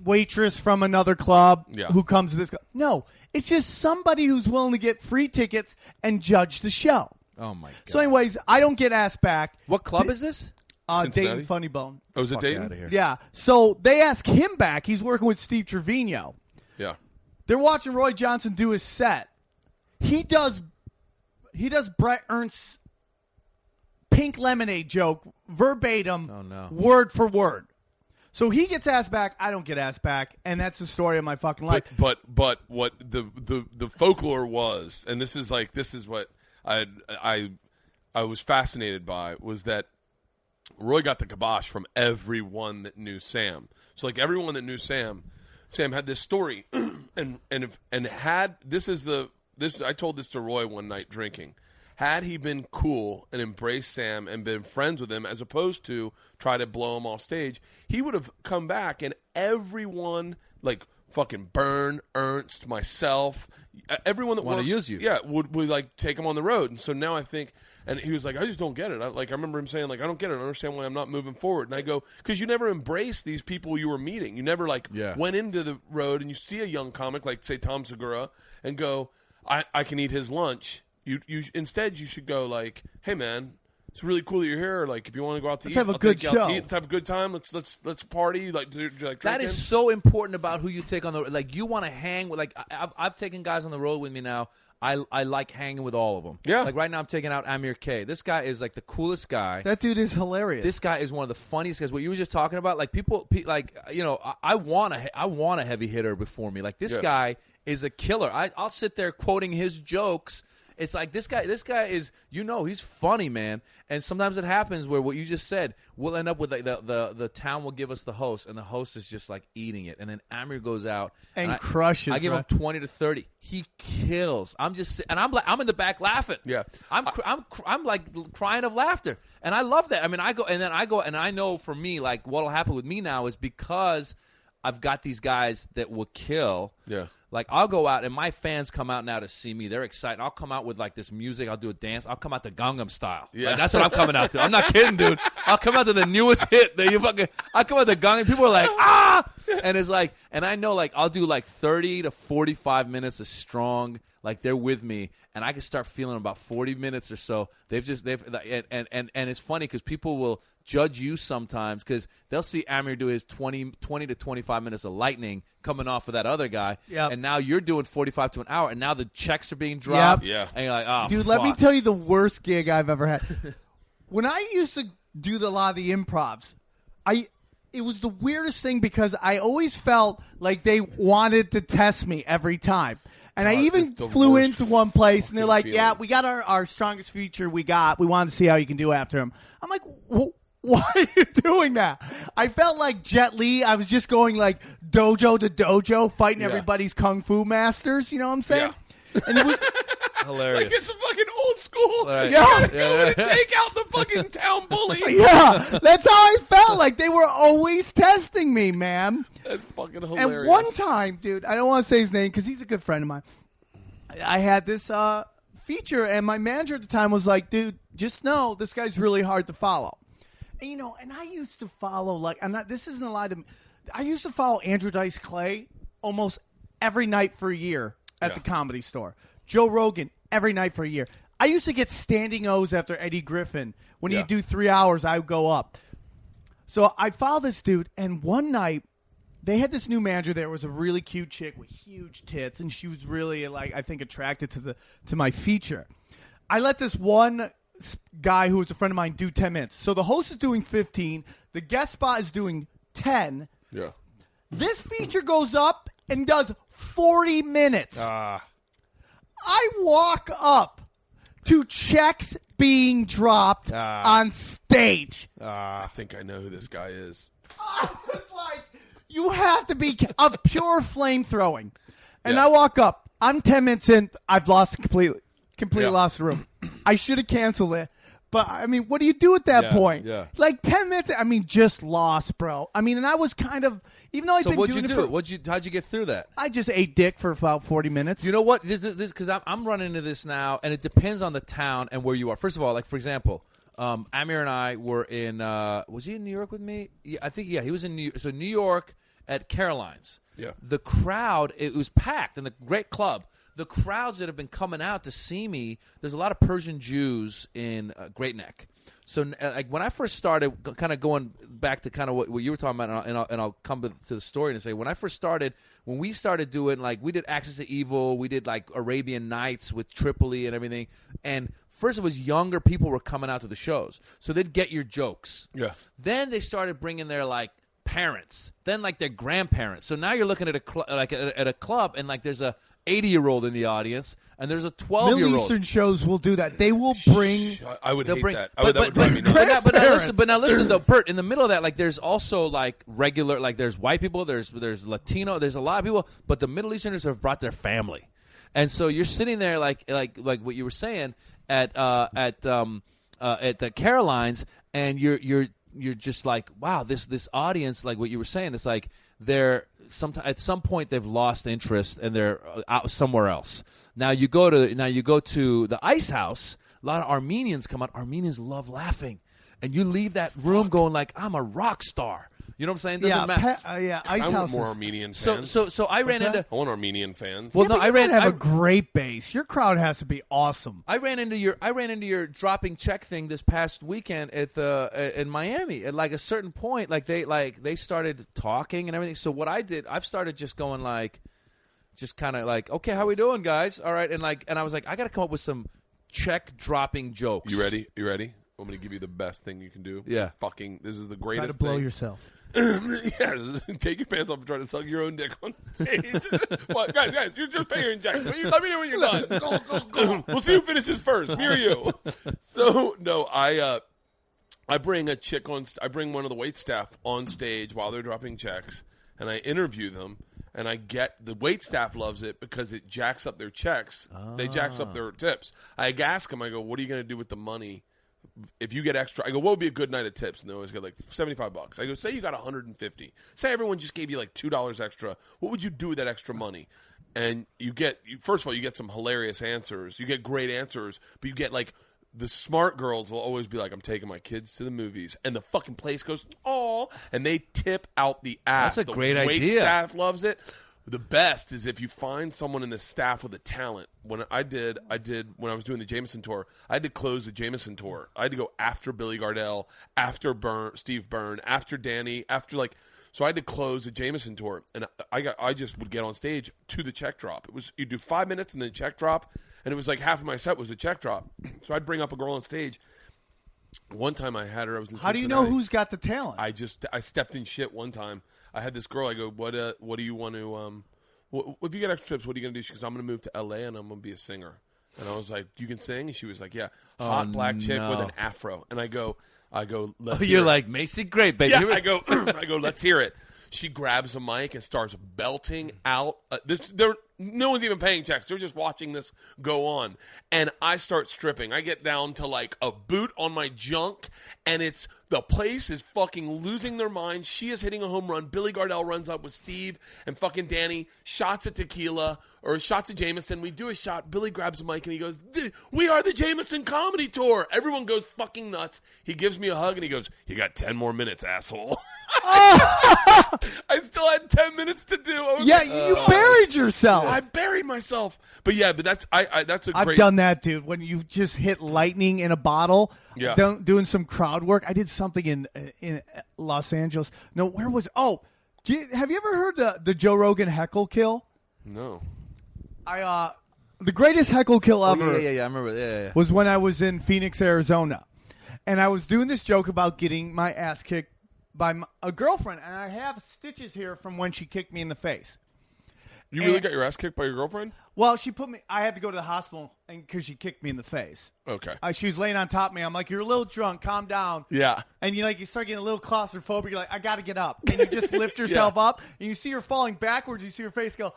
waitress from another club who comes to this club. No, it's just somebody who's willing to get free tickets and judge the show. Oh, my God. So anyways, I don't get asked back. What club is this? Dayton Funny Bone. Oh, is it Dayton? Outta here. Yeah. So they ask him back. He's working with Steve Trevino. Yeah. They're watching Roy Johnson do his set. He does Brett Ernst's Pink Lemonade joke verbatim, word for word. So he gets asked back. I don't get asked back, and that's the story of my fucking life. But what the folklore was, and this is what I was fascinated by, was that Roy got the kibosh from everyone that knew Sam. So everyone that knew Sam had this story, and had I told this to Roy one night drinking. Had he been cool and embraced Sam and been friends with him as opposed to try to blow him off stage, he would have come back and everyone, fucking Bern, Ernst, myself, everyone that want to use you. Yeah, would take him on the road. And so now I think, and he was like, I just don't get it. I remember him saying, I don't get it. I don't understand why I'm not moving forward. And I go, because you never embraced these people you were meeting. You never went into the road and you see a young comic like, say, Tom Segura, and go, I can eat his lunch. Instead, you should go hey man, it's really cool that you're here. If you want to go out to eat, have a good show. Let's have a good time. Let's party. That is so important about who you take on the you want to hang with. I've taken guys on the road with me now. I like hanging with all of them. Yeah. Right now I'm taking out Amir K. This guy is the coolest guy. That dude is hilarious. This guy is one of the funniest guys. What you were just talking about, I want a heavy hitter before me. This guy is a killer. I'll sit there quoting his jokes. It's this guy is, he's funny, man. And sometimes it happens where what you just said, we'll end up with the town will give us the host, and the host is just eating it. And then Amir goes out and crushes. I give him 20 to 30. He kills. I'm in the back laughing. Yeah. I'm crying of laughter. And I love that. I mean, I go and I know for me, what'll happen with me now is because I've got these guys that will kill. Yeah. Like, I'll go out, and my fans come out now to see me. They're excited. I'll come out with, like, this music. I'll do a dance. I'll come out to Gangnam Style. Yeah. Like, that's what I'm coming out to. I'm not kidding, dude. I'll come out to the newest hit. I'll come out to Gangnam. People are like, ah! And it's like, and I know, like, I'll do, like, 30 to 45 minutes of strong. Like, they're with me, and I can start feeling about 40 minutes or so. And it's funny because people will judge you sometimes because they'll see Amir do his 20 to 25 minutes of lightning coming off of that other guy, and now you're doing 45 to an hour, and now the checks are being dropped. Yeah. And you're like, oh, dude, fuck. let me tell you the worst gig I've ever had. When I used to do a lot of the improvs, it was the weirdest thing because I always felt like they wanted to test me every time. And I even flew into one place, and they're like, yeah, we got our strongest feature we wanted to see how you can do after him. I'm like, why are you doing that? I felt like Jet Li. I was just going like dojo to dojo, fighting everybody's kung fu masters. You know what I'm saying? Yeah. And it was hilarious. Like it's a fucking old school. Right. You gotta go in and take out the fucking town bully. Yeah, that's how I felt. Like they were always testing me, man. That's fucking hilarious. And one time, dude, I don't want to say his name because he's a good friend of mine. I had this feature, and my manager at the time was like, dude, just know this guy's really hard to follow. And, and I used to follow, this isn't a lie to me. I used to follow Andrew Dice Clay almost every night for a year at the Comedy Store. Joe Rogan every night for a year. I used to get standing O's after Eddie Griffin. When he'd do 3 hours, I would go up. So I followed this dude, and one night, they had this new manager there. It was a really cute chick with huge tits, and she was really, I think, attracted to my feature. I let this one guy who was a friend of mine do 10 minutes. So the host is doing 15. The guest spot is doing 10. Yeah. This feature goes up and does 40 minutes. I walk up to checks being dropped on stage. I think I know who this guy is. I was like, you have to be a pure flamethrowing. And I walk up. I'm 10 minutes in. I've lost completely lost the room. I should have canceled it. But, I mean, what do you do at that point? Yeah. Like 10 minutes, I mean, just lost, bro. I mean, and I was kind of, even though I've been doing it for... How'd you get through that? I just ate dick for about 40 minutes. You know what? Because I'm running into this now, and it depends on the town and where you are. First of all, like, for example... Amir and I were in. Was he in New York with me? Yeah, I think. Yeah, he was in New York. So New York at Caroline's. Yeah. The crowd. It was packed in the great club. The crowds that have been coming out to see me. There's a lot of Persian Jews in Great Neck. So like when I first started, kind of going back to kind of what you were talking about, and I'll come to the story and say when I first started, when we started doing like we did Axis to Evil, we did like Arabian Nights with Tripoli and everything, and first it was younger people were coming out to the shows, so they'd get your jokes. Yeah. Then they started bringing their like parents, then like their grandparents. So now you're looking at at a club, and like there's a 80-year-old in the audience, and there's a 12-year-old. Middle Eastern shows will do that. They will bring. I would hate that. That would drive me nuts. But now listen, though, Bert. In the middle of that, like there's also like regular, like there's white people, there's Latino, there's a lot of people, but the Middle Easterners have brought their family, and so you're sitting there like what you were saying at the Carolines, and you're just like, wow, this audience, like what you were saying, it's like they're at some point they've lost interest and they're out somewhere else. Now you go to the Ice House. A lot of Armenians come out. Armenians love laughing, and you leave that room going like, I'm a rock star. You know what I'm saying? Doesn't matter. Ice I want House. more Armenian fans. So I ran into. I want Armenian fans. Well, no, I have a great base. Your crowd has to be awesome. I ran into your dropping check thing this past weekend at in Miami. At like a certain point, they started talking and everything. So what I did, I've started just going like, just kind of like, okay, how we doing, guys? All right, and I was like, I got to come up with some check dropping jokes. You ready? I'm going to give you the best thing you can do. Yeah. This is the Try greatest to blow thing. yourself. Yeah, take your pants off and try to suck your own dick on stage. What, guys, you just pay your injection. Let me know when you're done. Go. We'll see who finishes first, me or you. So no, I bring a chick on. I bring one of the wait staff on stage while they're dropping checks, and I interview them. And the wait staff loves it because it jacks up their checks. They jacks up their tips. I ask them, I go, what are you going to do with the money? If you get extra, I go, what would be a good night of tips? And they always get like $75. I go, say you got $150. Say everyone just gave you like $2 extra. What would you do with that extra money? and first of all, you get some hilarious answers. You get great answers, but you get like the smart girls will always be like, I'm taking my kids to the movies, and the fucking place goes, oh, and they tip out the ass. That's a great wait idea. Staff loves it. The best is if you find someone in the staff with a talent. When I was doing the Jameson tour, I had to close the Jameson tour. I had to go after Billy Gardell, after Steve Byrne, after Danny, so I had to close the Jameson tour, and I just would get on stage to the check drop. It was you do 5 minutes and then check drop, and it was like half of my set was a check drop. So I'd bring up a girl on stage. One time I had her. I was in How Cincinnati. do you know who's got the talent? I stepped in shit one time. I had this girl. I go, what do you want to if you get extra trips, what are you gonna do? She goes, I'm gonna move to LA and I'm gonna be a singer. And I was like, you can sing? And she was like, yeah. Hot black chick with an afro. And I go, let's hear You're it. like, Macy, great, baby. Yeah, I go, let's hear it. She grabs a mic and starts belting out. No one's even paying checks. They're just watching this go on. And I start stripping. I get down to like a boot on my junk, and the place is fucking losing their mind. She is hitting a home run. Billy Gardell runs up with Steve and fucking Danny. Shots at tequila or shots at Jameson. We do a shot. Billy grabs a mic and he goes, we are the Jameson Comedy Tour. Everyone goes fucking nuts. He gives me a hug and he goes, you got 10 more minutes, asshole. I still had 10 minutes to do. You buried yourself. I buried myself. But that's that's a great. I've done that, dude. When you just hit lightning in a bottle, doing some crowd work. I did something in Los Angeles. No, where was? Oh, have you ever heard the Joe Rogan heckle kill? No. The greatest heckle kill ever. Yeah, I remember. Yeah. Was when I was in Phoenix, Arizona, and I was doing this joke about getting my ass kicked by a girlfriend, and I have stitches here from when she kicked me in the face. You really got your ass kicked by your girlfriend? Well, I had to go to the hospital because she kicked me in the face. Okay. She was laying on top of me. I'm like, you're a little drunk. Calm down. Yeah. And you start getting a little claustrophobic. You're like, I got to get up. And you just lift yourself up, and you see her falling backwards. You see her face go,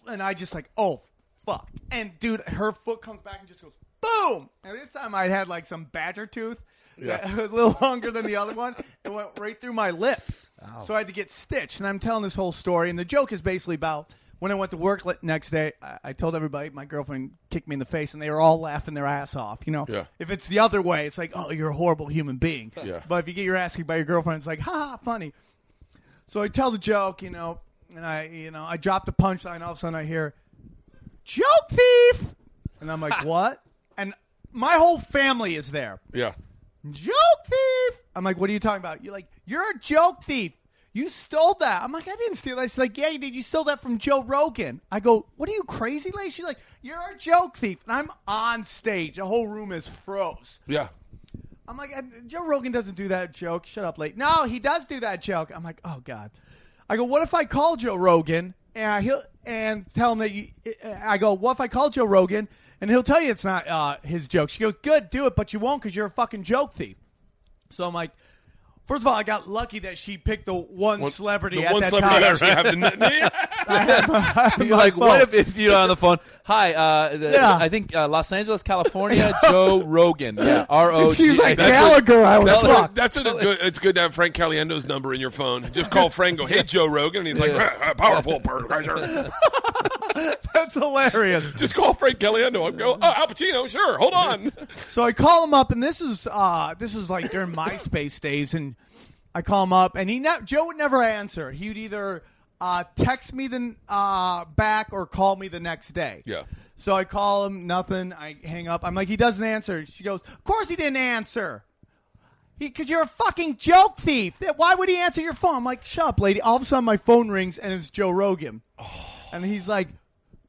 and I just like, oh, fuck. And, dude, her foot comes back and just goes, boom. And this time I had like some badger tooth. Yeah. A little longer than the other one. It went right through my lip. Ow. So I had to get stitched. And I'm telling this whole story. And the joke is basically about when I went to work next day, I told everybody my girlfriend kicked me in the face, and they were all laughing their ass off. If it's the other way, it's like, oh, you're a horrible human being. Yeah. But if you get your ass kicked by your girlfriend, it's like, ha, funny. So I tell the joke, and I drop the punchline. All of a sudden I hear, joke thief. And I'm like, what? And my whole family is there. Yeah. Joke thief. I'm like, what are you talking about? You're like, you're a joke thief. You stole that. I'm like, I didn't steal that. She's like, yeah, you did. You stole that from Joe Rogan. I go, what are you, crazy lady? She's like, you're a joke thief. And I'm on stage. The whole room is froze. Yeah. I'm like, Joe Rogan doesn't do that joke. Shut up, lady. No, he does do that joke. I'm like, oh, God. I go, what if I call Joe Rogan and tell him that I go, what if I call Joe Rogan and he'll tell you it's not his joke? She goes, good, do it, but you won't because you're a fucking joke thief. So I'm like, first of all, I got lucky that she picked the one celebrity at that time. You're like, what if it's on the phone? Hi, I think Los Angeles, California, Joe Rogan. Yeah, R-O-G. If she was like Gallagher, I was fucked. It's good to have Frank Caliendo's number in your phone. Just call Frank and go, hey, Joe Rogan. And he's like, powerful Bert Kreischer. That's hilarious. Just call Frank Caliendo and go, Al Pacino, sure, hold on. So I call him up, and this was like during MySpace days, and I call him up, and Joe would never answer. He would either text me back or call me the next day. Yeah. So I call him, nothing. I hang up. I'm like, he doesn't answer. She goes, of course he didn't answer. Because you're a fucking joke thief. Why would he answer your phone? I'm like, shut up, lady. All of a sudden, my phone rings, and it's Joe Rogan. And he's like,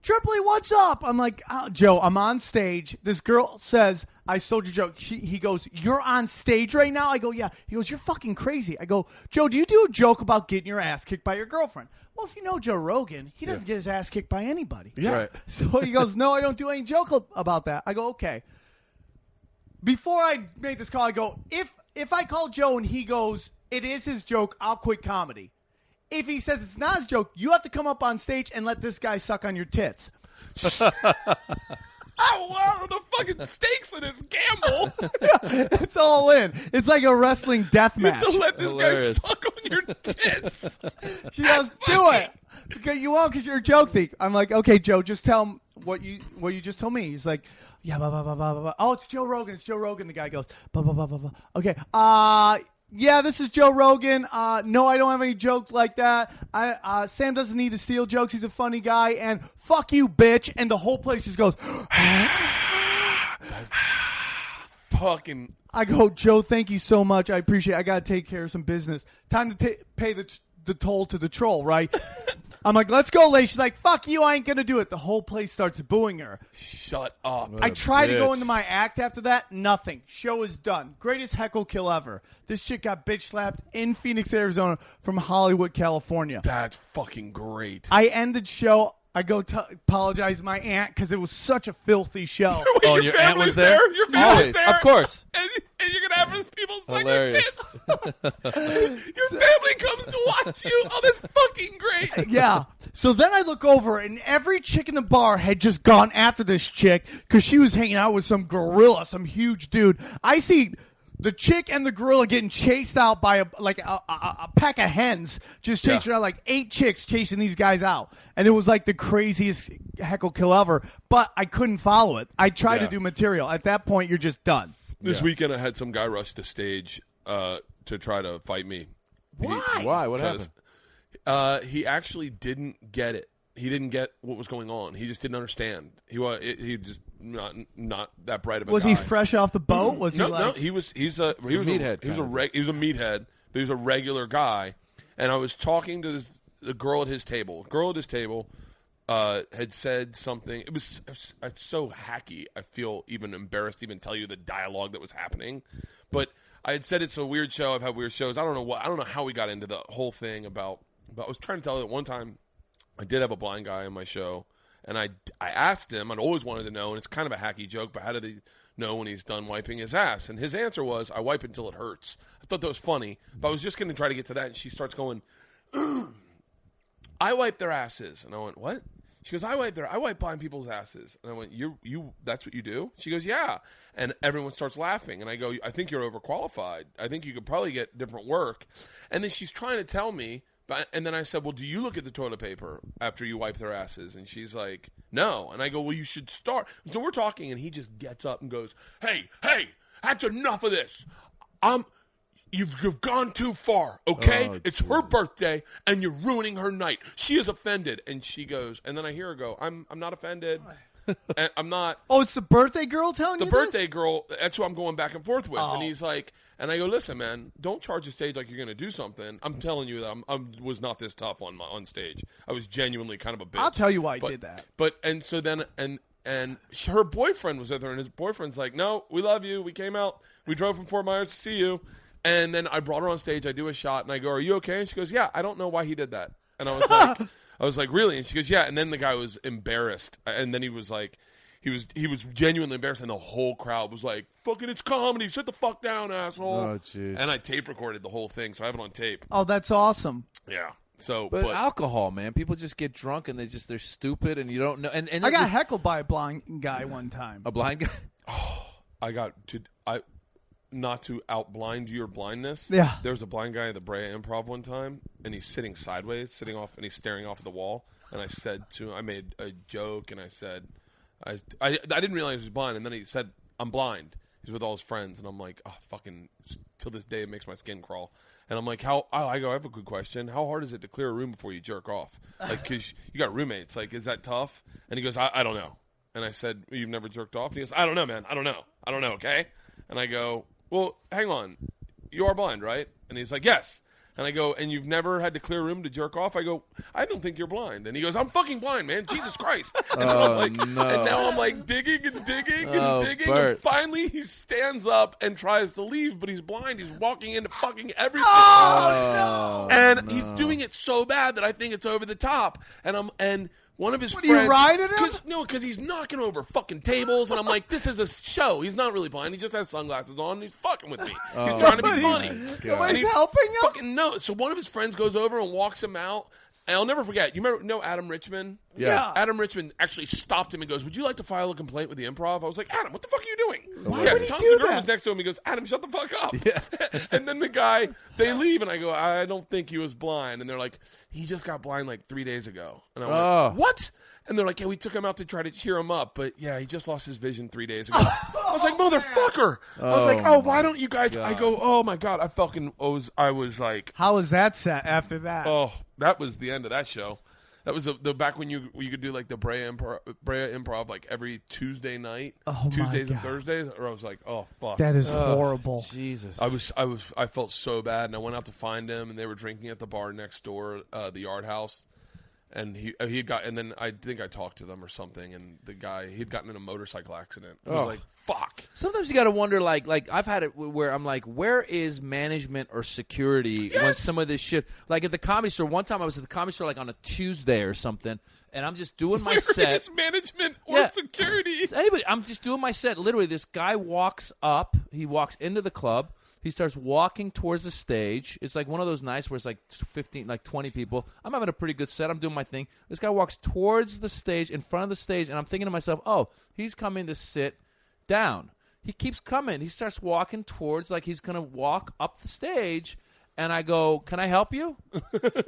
Tripoli, what's up? I'm like, Joe, I'm on stage. This girl says, I stole your joke. He goes, you're on stage right now? I go, yeah. He goes, you're fucking crazy. I go, Joe, do you do a joke about getting your ass kicked by your girlfriend? Well, if you know Joe Rogan, he doesn't get his ass kicked by anybody. Yeah. Right. So he goes, no, I don't do any joke about that. I go, okay. Before I made this call, I go, if I call Joe and he goes, it is his joke, I'll quit comedy. If he says it's not his joke, you have to come up on stage and let this guy suck on your tits. what are the fucking stakes of this gamble? It's all in. It's like a wrestling death match. To let this Hilarious. guy suck on your tits. She goes, do it. Because you won't, because you're a joke thief. I'm like, okay, Joe, just tell him what you just told me. He's like, yeah, blah, blah, blah, blah, blah. Oh, it's Joe Rogan. It's Joe Rogan. The guy goes, blah, blah, blah, blah, blah. Okay, yeah, this is Joe Rogan. No, I don't have any jokes like that. Sam doesn't need to steal jokes. He's a funny guy. And fuck you, bitch. And the whole place just goes, Fucking. I go, Joe, thank you so much. I appreciate it. I got to take care of some business. Time to pay the toll to the troll, right? I'm like, let's go, lady. She's like, fuck you, I ain't going to do it. The whole place starts booing her. Shut up. I try to go into my act after that. Nothing. Show is done. Greatest heckle kill ever. This chick got bitch slapped in Phoenix, Arizona from Hollywood, California. That's fucking great. I ended show. I go apologize to my aunt because it was such a filthy show. Wait, Oh, your aunt was family's there? Your family's Always, there? of course. And you're going to have people suck your Hilarious. tits? Your family comes to watch you? Oh, that's fucking great. Yeah. So then I look over, and every chick in the bar had just gone after this chick because she was hanging out with some gorilla, some huge dude. I see the chick and the gorilla getting chased out by a pack of hens, just chasing around, like 8 chicks chasing these guys out. And it was like the craziest heckle kill ever, but I couldn't follow it. I tried to do material. At that point, you're just done. This weekend I had some guy rush the stage to try to fight me. Why? Why? What happened? He actually didn't get it. He didn't get what was going on. He just didn't understand. He just not that bright of a guy. Was he fresh off the boat? Was No, he like? no. He's a meathead. He was a meathead, but he was a regular guy. And I was talking to the girl at his table. The girl at his table had said something. It's so hacky. I feel even embarrassed to even tell you the dialogue that was happening. But I had said it's a weird show. I've had weird shows. I don't know how we got into the whole thing about. But I was trying to tell you that one time I did have a blind guy on my show, and I asked him. I'd always wanted to know, and it's kind of a hacky joke, but how do they know when he's done wiping his ass? And his answer was, I wipe until it hurts. I thought that was funny, but I was just going to try to get to that, and she starts going, I wipe their asses. And I went, what? She goes, I wipe blind people's asses. And I went, you that's what you do? She goes, yeah. And everyone starts laughing. And I go, I think you're overqualified. I think you could probably get different work. And then she's trying to tell me, and then I said, well, do you look at the toilet paper after you wipe their asses? And she's like, no. And I go, well, you should start. So we're talking, and he just gets up and goes, hey, that's enough of this. You've gone too far, okay? Oh, it's her birthday, and you're ruining her night. She is offended. And she goes, and then I hear her go, I'm not offended. And I'm not. Oh, it's the birthday girl telling you The this? birthday girl, that's who I'm going back and forth with. Oh. And he's like, and I go, listen, man, don't charge the stage like you're going to do something. I'm telling you that I was not this tough on stage. I was genuinely kind of a bitch. I'll tell you why I did that. And so then, and her boyfriend was with her, and his boyfriend's like, no, we love you. We came out. We drove from Fort Myers to see you. And then I brought her on stage. I do a shot, and I go, are you okay? And she goes, yeah, I don't know why he did that. And I was like, really? And she goes, yeah. And then the guy was embarrassed. And then he was like, he was genuinely embarrassed, and the whole crowd was like, fucking, it's comedy. Sit the fuck down, asshole. Oh, jeez. And I tape recorded the whole thing, so I have it on tape. Oh, that's awesome. Yeah. So, But alcohol, man. People just get drunk, and they're stupid, and you don't know. And I got heckled by a blind guy one time. a blind guy. Not to outblind your blindness. Yeah. There was a blind guy at the Brea Improv one time, and he's sitting sideways, and he's staring off at the wall. And I made a joke, and I said, I didn't realize he was blind, and then he said, I'm blind. He's with all his friends, and I'm like, oh, fucking, till this day it makes my skin crawl. And I'm like, I have a good question. How hard is it to clear a room before you jerk off? Like, because you got roommates. Like, is that tough? And he goes, I don't know. And I said, you've never jerked off? And he goes, I don't know, man. I don't know, okay? And I go, well, hang on. You are blind, right? And he's like, yes. And I go, and you've never had to clear a room to jerk off? I go, I don't think you're blind. And he goes, I'm fucking blind, man. Jesus Christ. And, and now I'm like digging and digging and digging. Bert. And finally he stands up and tries to leave, but he's blind. He's walking into fucking everything. Oh, and he's doing it so bad that I think it's over the top. And one of his friends. Are you riding him? Because he's knocking over fucking tables, and I'm like, this is a show. He's not really blind. He just has sunglasses on, and he's fucking with me. He's trying to be funny. Nobody's helping him? Fucking no. So one of his friends goes over and walks him out, And I'll never forget. You know Adam Richman? Yeah. Adam Richman actually stopped him and goes, "Would you like to file a complaint with the Improv?" I was like, "Adam, what the fuck are you doing?" Why would he Tom do Segura that? was next to him. He goes, "Adam, shut the fuck up." Yeah. And then they leave, and I go, "I don't think he was blind." And they're like, "He just got blind like 3 days ago." And I'm like, "What?" And they're like, "Yeah, we took him out to try to cheer him up, but yeah, he just lost his vision 3 days ago." I was like, "Motherfucker!" I was like, "Oh, why don't you guys?" I go, "Oh my god!" I was like, How was that set after that? "Oh, that was the end of that show." That was the back when you could do like the Brea Improv like every Tuesday night, Tuesdays and Thursdays. Or I was like, "Oh fuck, That is horrible." Jesus. I felt so bad, and I went out to find him, and they were drinking at the bar next door, the Yard House. And and then I think I talked to them or something, and the guy, he'd gotten in a motorcycle accident. I was like, fuck. Sometimes you got to wonder, like I've had it where I'm like, where is management or security when some of this shit, like at the Comedy Store, one time I was at the Comedy Store like on a Tuesday or something, and I'm just doing my set. Where is management or security? Anybody, I'm just doing my set. Literally, this guy walks up, he walks into the club, he starts walking towards the stage. It's like one of those nights where it's like 20 people. I'm having a pretty good set. I'm doing my thing. This guy walks towards the stage, in front of the stage, and I'm thinking to myself, oh, he's coming to sit down. He keeps coming. He starts walking towards, like he's going to walk up the stage, and I go, "Can I help you?"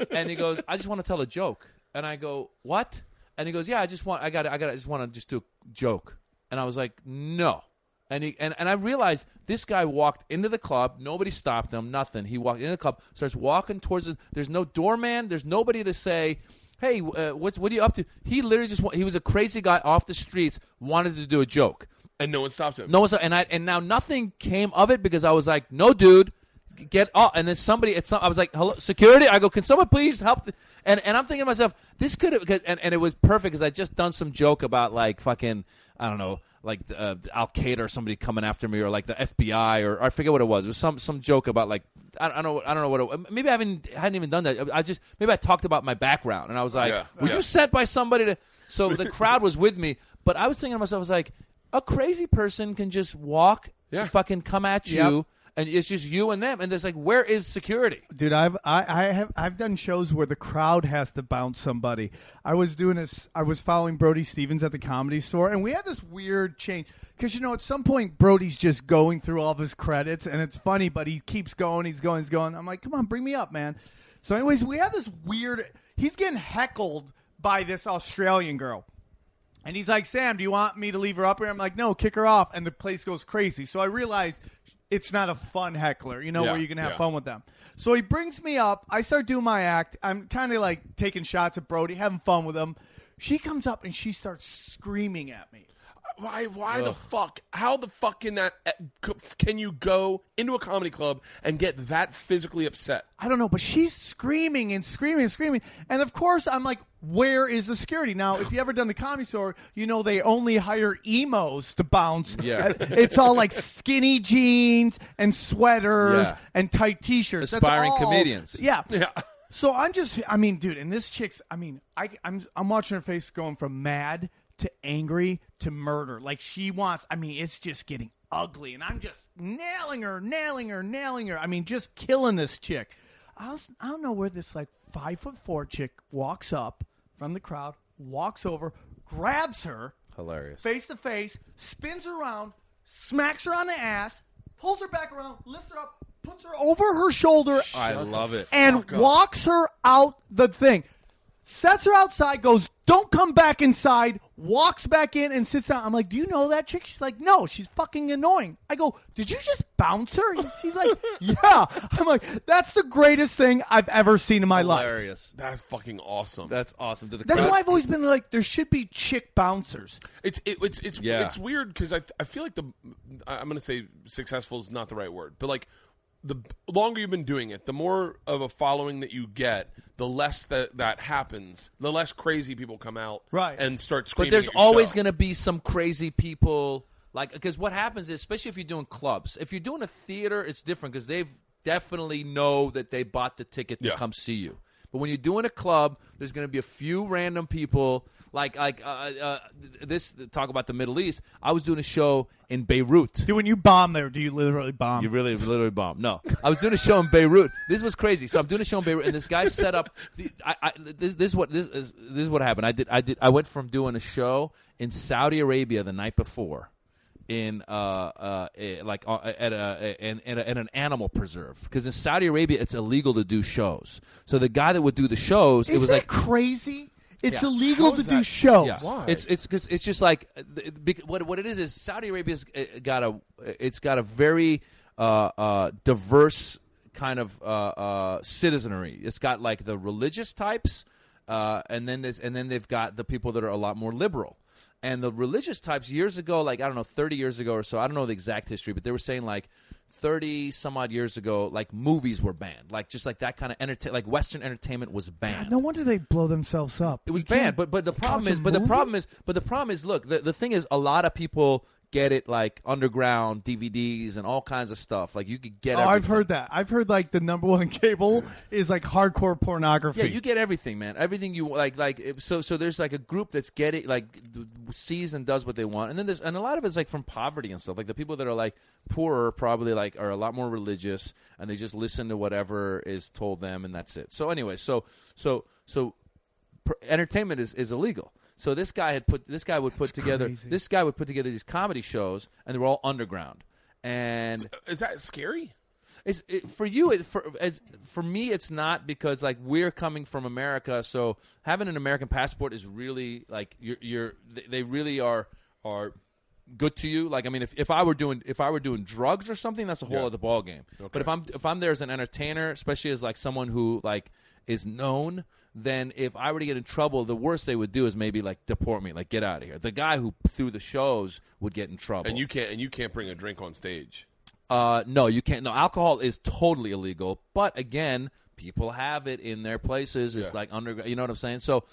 And he goes, "I just want to tell a joke." And I go, "What?" And he goes, "Yeah, I just want to just do a joke." And I was like, "No." And I realized this guy walked into the club. Nobody stopped him. Nothing. He walked into the club, starts walking towards it. There's no doorman. There's nobody to say, "Hey, what are you up to?" He literally he was a crazy guy off the streets, wanted to do a joke. And no one stopped him. No one stopped. And now nothing came of it because I was like, "No, dude, get off." And then I was like, "Hello, security." I go, "Can someone please help?" And I'm thinking to myself, this could have, and it was perfect because I just done some joke about like fucking, I don't know, like Al Qaeda or somebody coming after me, or like the FBI, or I forget what it was. It was some joke about like I don't know what. Maybe I hadn't even done that. Maybe I talked about my background, and I was like, "Were you sent by somebody to?" So the crowd was with me, but I was thinking to myself, I was like, a crazy person can just walk, fucking come at you. And it's just you and them, and it's like, where is security, dude? I've done shows where the crowd has to bounce somebody. I was doing this. I was following Brody Stevens at the Comedy Store, and we had this weird change because at some point Brody's just going through all of his credits, and it's funny, but he keeps going. He's going. I'm like, come on, bring me up, man. So, anyways, we have this weird. He's getting heckled by this Australian girl. And he's like, "Sam, do you want me to leave her up here?" I'm like, "No, kick her off." And the place goes crazy. So I realized it's not a fun heckler, where you can have fun with them. So he brings me up. I start doing my act. I'm kind of like taking shots at Brody, having fun with him. She comes up and she starts screaming at me. Why the fuck? How the fuck can you go into a comedy club and get that physically upset? I don't know, but she's screaming and screaming and screaming. And of course, I'm like, where is the security? Now, if you ever done the Comedy Store, they only hire emos to bounce. Yeah. It's all like skinny jeans and sweaters and tight T-shirts. Aspiring comedians. Yeah. So dude, and this chick's, I'm watching her face going from mad to angry to murder. Like she wants, it's just getting ugly. And I'm just nailing her. Just killing this chick. I don't know where this like 5'4" chick walks up from the crowd, walks over, grabs her. Hilarious. Face to face, spins her around, smacks her on the ass, pulls her back around, lifts her up, puts her over her shoulder. I love it. And walks her out the thing. Sets her outside, goes, "Don't come back inside," walks back in and sits down. I'm like, "Do you know that chick?" She's like, "No, she's fucking annoying." I go, "Did you just bounce her?" She's like, "Yeah." I'm like, "That's the greatest thing I've ever seen in my life." Hilarious. That's fucking awesome. That's awesome. That's why I've always been like, there should be chick bouncers. It's weird because I feel like I'm going to say successful is not the right word, but like the longer you've been doing it, the more of a following that you get, the less that happens, the less crazy people come out and start screaming. But there's at your always show. going to be some crazy people, like, because what happens is, especially if you're doing clubs, if you're doing a theater, it's different because they definitely know that they bought the ticket to come see you. But when you're doing a club, there's going to be a few random people. This talk about the Middle East. I was doing a show in Beirut. Dude, when you bomb there, do you literally bomb? You really literally bomb. No, I was doing a show in Beirut. This was crazy. So I'm doing a show in Beirut, and this guy set up. This is what happened. I went from doing a show in Saudi Arabia the night before, at an animal preserve, because in Saudi Arabia it's illegal to do shows. So the guy that would do the shows, it was like crazy. It's Yeah. illegal to do shows. Yeah. Why? It's because it's just like what it is Saudi Arabia's got a very diverse kind of citizenry. It's got like the religious types, and then they've got the people that are a lot more liberal. And the religious types years ago, like I don't know, 30 years ago or so, I don't know the exact history, but they were saying like 30 some odd years ago, like movies were banned, like just like that kind of like Western entertainment was banned. God, no wonder they blow themselves up. It was banned, but the problem is, look, the thing is, a lot of people get it like underground DVDs and all kinds of stuff. Like you could get. Oh, I've heard that. I've heard like the number one in cable is like hardcore pornography. Yeah, you get everything, man. Everything you like. So there's like a group that's getting like sees and does what they want, and then and a lot of it's like from poverty and stuff. Like the people that are like poorer probably like are a lot more religious, and they just listen to whatever is told them, and that's it. So anyway, so entertainment is illegal. So this guy would put together these comedy shows, and they were all underground. And Is that scary? For me, it's not, because like we're coming from America, so having an American passport is really like they really are good to you. Like I mean, if I were doing drugs or something, that's a whole other ball game. Okay. But if I'm there as an entertainer, especially as like someone who like is known, then if I were to get in trouble, the worst they would do is maybe like deport me, like get out of here. The guy who threw the shows would get in trouble. And you can't bring a drink on stage. No, you can't. No, alcohol is totally illegal. But again, people have it in their places. It's like underground. You know what I'm saying? So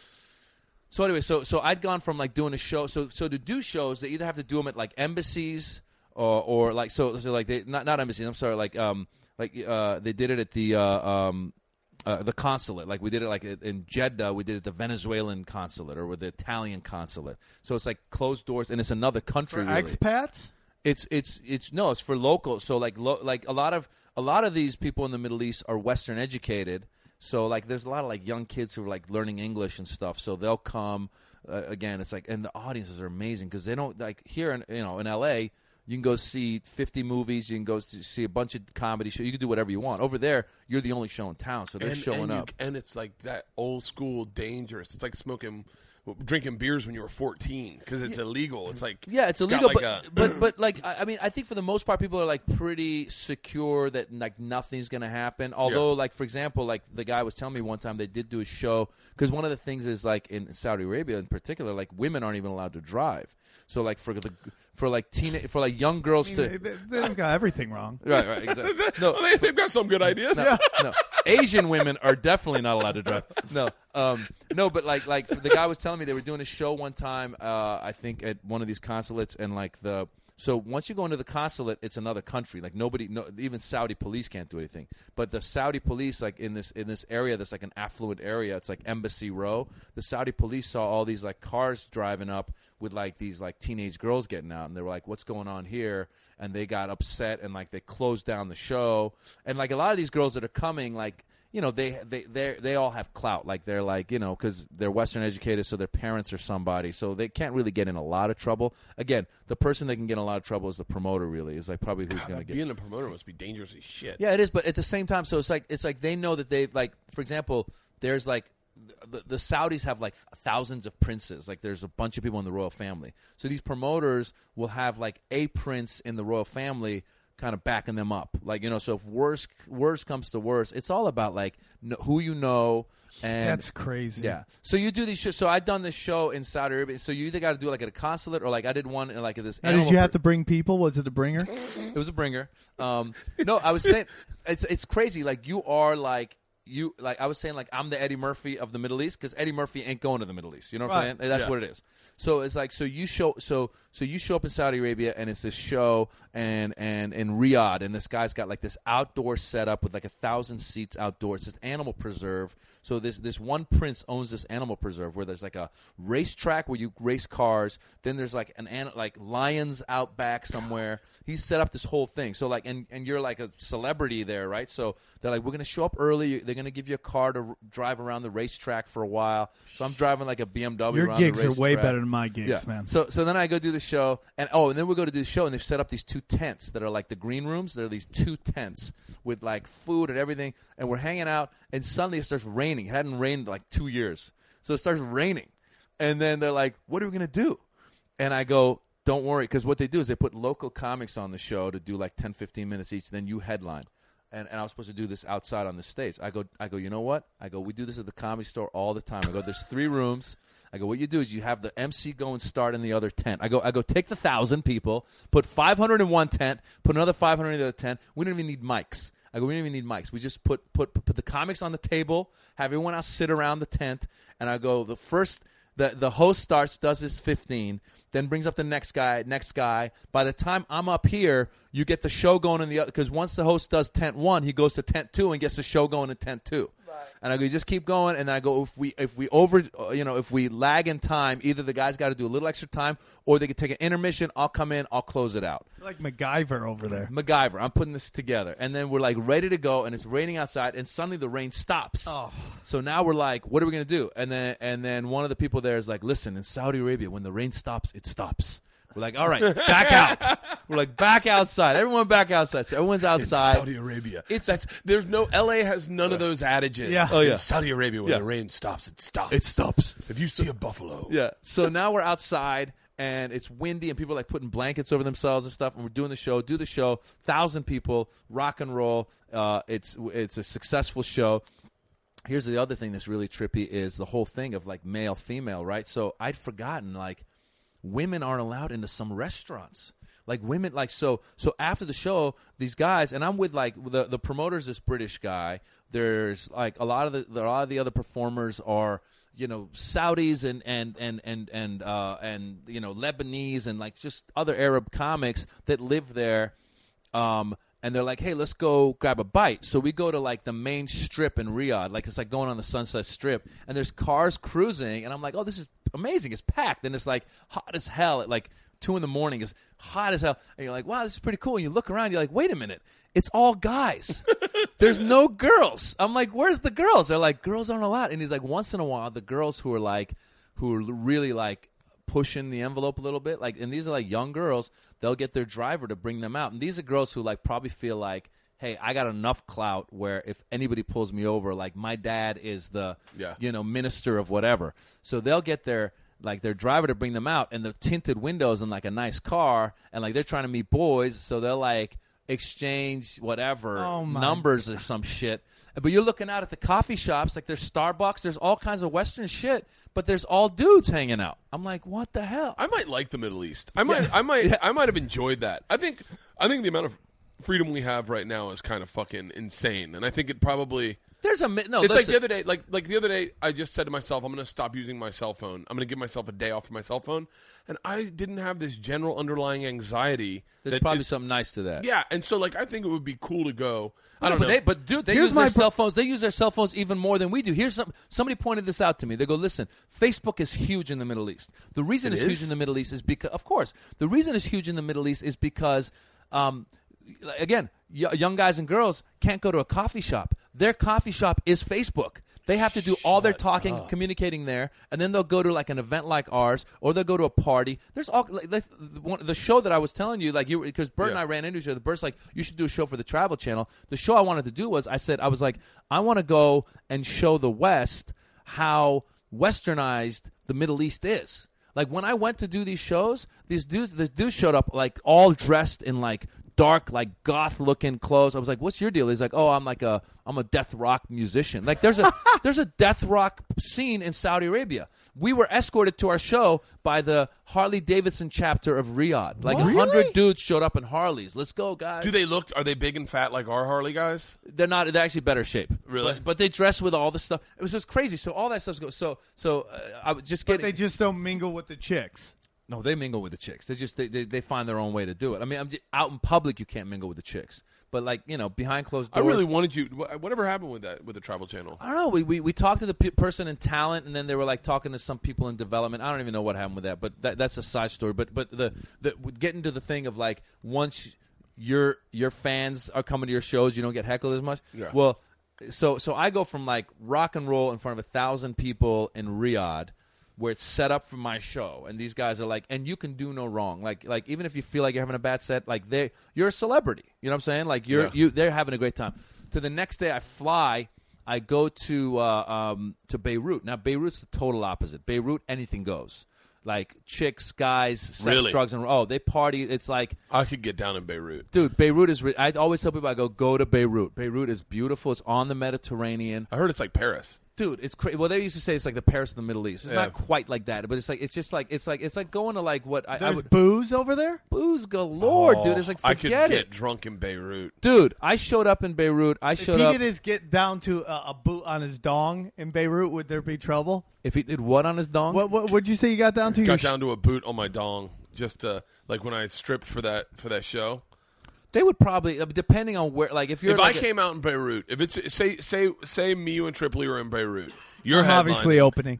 anyway, so I'd gone from like doing a show. So to do shows, they either have to do them at like embassies or like so like they not embassies. I'm sorry, like they did it at the consulate. Like we did it like in Jeddah, we did it at the Venezuelan consulate or with the Italian consulate. So it's like closed doors, and it's another country. For really. expats? It's for locals. So like a lot of these people in the Middle East are Western educated. So like there's a lot of like young kids who are like learning English and stuff. So they'll come again. It's like, and the audiences are amazing because they don't like here in LA. You can go see 50 movies. You can go see a bunch of comedy shows. You can do whatever you want. Over there, you're the only show in town, so they're showing up. And it's like that old school dangerous. It's like drinking beers when you were 14 because it's illegal. It's like it's illegal, but like I mean, I think for the most part, people are like pretty secure that like nothing's gonna happen. Although, like for example, like the guy was telling me one time they did do a show because one of the things is like in Saudi Arabia in particular, like women aren't even allowed to drive. So like for young girls they've got everything wrong. Right, exactly. No, they've got some good ideas. No, Asian women are definitely not allowed to drive. No, but like the guy was telling me they were doing a show one time. I think at one of these consulates, and like so once you go into the consulate, it's another country. Like even Saudi police can't do anything. But the Saudi police, like in this area, that's like an affluent area. It's like Embassy Row. The Saudi police saw all these like cars driving up with like these like teenage girls getting out, and they were like, "What's going on here?" And they got upset, and like they closed down the show. And like a lot of these girls that are coming, like they all have clout. Like they're like because they're Western educated, so their parents are somebody, so they can't really get in a lot of trouble. Again, the person that can get in a lot of trouble is the promoter. Really, is like probably who's going to get. Being a promoter must be dangerous as shit. Yeah, it is. But at the same time, so it's like they know that they like, for example, there's like. The Saudis have like thousands of princes. Like there's a bunch of people in the royal family. So these promoters will have like a prince in the royal family kind of backing them up. Like, so if worse comes to worse, it's all about like who you know. And that's crazy. Yeah. So you do these shows. So I've done this show in Saudi Arabia. So you either got to do it like at a consulate or like I did one in like at this. Now, did you have to bring people? Was it a bringer? It was a bringer. No, I was saying it's crazy. Like you are like I was saying, like, I'm the Eddie Murphy of the Middle East because Eddie Murphy ain't going to the Middle East. You know what I'm saying? That's what it is. So it's like, so you show up in Saudi Arabia, and it's this show and in Riyadh, and this guy's got like this outdoor setup with like 1,000 seats outdoors. It's this animal preserve. So this one prince owns this animal preserve where there's like a racetrack where you race cars. Then there's like like lions out back somewhere. He's set up this whole thing. So like, and you're like a celebrity there, right? So they're like, we're going to show up early. They're going to give you a car to drive around the racetrack for a while. So I'm driving like a BMW around the racetrack. Your gigs are way better than my gigs, man. So then I go do the show, and then we go to do the show, and they've set up these 2 tents that are like the green rooms. There are these 2 tents with like food and everything, and we're hanging out, and suddenly it starts raining. It hadn't rained like 2 years. So it starts raining, and then they're like, what are we going to do? And I go, don't worry, because what they do is they put local comics on the show to do like 10, 15 minutes each, then you headline. And I was supposed to do this outside on the stage. I go, you know what? I go, we do this at the Comedy Store all the time. I go, there's 3 rooms. I go, what you do is you have the MC go and start in the other tent. I go, take the 1,000 people, put 500 in one tent, put another 500 in the other tent. We don't even need mics. I go, we don't even need mics. We just put the comics on the table, have everyone else sit around the tent, and I go, the host starts, does his 15, then brings up the next guy. By the time I'm up here, you get the show going in the other, because once the host does tent 1, he goes to tent 2 and gets the show going in tent 2. Right. And I go, you just keep going, and then I go, if we lag in time, either the guy's got to do a little extra time, or they can take an intermission. I'll come in, I'll close it out. You're like MacGyver over there. MacGyver. I'm putting this together, and then we're like ready to go, and it's raining outside, and suddenly the rain stops. Oh. So now we're like, what are we gonna do? And then one of the people there is like, listen, in Saudi Arabia, when the rain stops, it stops. We're like, all right, back out. We're like, back outside. Everyone back outside. So everyone's outside. In Saudi Arabia. There's no LA has none of those adages. Yeah. Oh, yeah. In Saudi Arabia, when the rain stops, it stops. It stops. If you see a buffalo. Yeah. So now we're outside, and it's windy, and people are like putting blankets over themselves and stuff, and we're doing the show. 1,000 people, rock and roll. It's a successful show. Here's the other thing that's really trippy is the whole thing of like male, female, right? So I'd forgotten, like, women aren't allowed into some restaurants. Like women, like so after the show, these guys, and I'm with like the promoter's this British guy. There's like a lot of the other performers are, you know, Saudis and you know, Lebanese and like just other Arab comics that live there. And they're like, hey, let's go grab a bite. So we go to, like, the main strip in Riyadh. Like, it's like going on the Sunset Strip. And there's cars cruising. And I'm like, oh, this is amazing. It's packed. And it's, like, hot as hell at, like, 2 in the morning. It's hot as hell. And you're like, wow, this is pretty cool. And you look around. You're like, wait a minute. It's all guys. There's no girls. I'm like, where's the girls? They're like, girls aren't allowed. And he's like, once in a while, the girls who are really, like, pushing the envelope a little bit, like, and these are like young girls, they'll get their driver to bring them out, and these are girls who like probably feel like, hey, I got enough clout where if anybody pulls me over, like my dad is the you know, minister of whatever, so they'll get their driver to bring them out, and the tinted windows in like a nice car, and like they're trying to meet boys, so they'll like exchange whatever numbers or some shit. But you're looking out at the coffee shops, like there's Starbucks, there's all kinds of Western shit, but there's all dudes hanging out. I'm like, what the hell? I might like the Middle East. I might have enjoyed that. I think the amount of freedom we have right now is kind of fucking insane, and I think it probably. It's listen. Like the other day. Like the other day, I just said to myself, I'm going to stop using my cell phone. I'm going to give myself a day off from my cell phone, and I didn't have this general underlying anxiety. There's probably something nice to that. Yeah, and so like I think it would be cool to go. I don't know. They use their cell phones. They use their cell phones even more than we do. Here's somebody pointed this out to me. They go, listen, Facebook is huge in the Middle East. The reason it's huge in the Middle East is because, of course, the reason it's huge in the Middle East is because, again, young guys and girls can't go to a coffee shop. Their coffee shop is Facebook. They have to do all their talking, communicating there, and then they'll go to like an event like ours, or they'll go to a party. There's all the show that I was telling you, like because Bert and I ran into each other. Bert's like, you should do a show for the Travel Channel. The show I wanted to do was, I was like, I want to go and show the West how westernized the Middle East is. Like when I went to do these shows, the dudes showed up like all dressed in like dark, like goth-looking clothes. I was like, "What's your deal?" He's like, "Oh, I'm a death rock musician." Like there's a death rock scene in Saudi Arabia. We were escorted to our show by the Harley Davidson chapter of Riyadh. Like 100 dudes showed up in Harleys. Let's go, guys. Are they big and fat like our Harley guys? They're not. They're actually better shape. Really? But they dress with all the stuff. It was just crazy. So all that stuff's going. So I would just get. But they just don't mingle with the chicks. No, they mingle with the chicks. They find their own way to do it. I mean, out in public you can't mingle with the chicks, but like behind closed doors. I really wanted you. Whatever happened with that with the Travel Channel? I don't know. We talked to the person in talent, and then they were like talking to some people in development. I don't even know what happened with that, but that's a side story. But the getting to the thing of like once your fans are coming to your shows, you don't get heckled as much. Yeah. Well, so I go from like rock and roll in front of 1,000 people in Riyadh, where it's set up for my show, and these guys are like, and you can do no wrong. Like even if you feel like you're having a bad set, like you're a celebrity. You know what I'm saying? Like they're having a great time. To the next day, I fly. I go to Beirut. Now Beirut's the total opposite. Beirut, anything goes. Like chicks, guys, sex, drugs, and they party. It's like I could get down in Beirut, dude. Beirut is. I always tell people, I go to Beirut. Beirut is beautiful. It's on the Mediterranean. I heard it's like Paris. Dude, it's crazy. Well, they used to say it's like the Paris of the Middle East. It's not quite like that, but it's like going to like what I There's would booze over there. booze galore, dude. It's like I could forget get it, drunk in Beirut, dude. I showed up in Beirut. If he could get down to a boot on his dong in Beirut, would there be trouble? If he did what on his dong? What'd you say you got down to? got down to a boot on my dong, just like when I stripped for that show. They would probably, depending on where. Like if you're, if I came out in Beirut, if it's say me, you and Tripoli are in Beirut, you're obviously opening.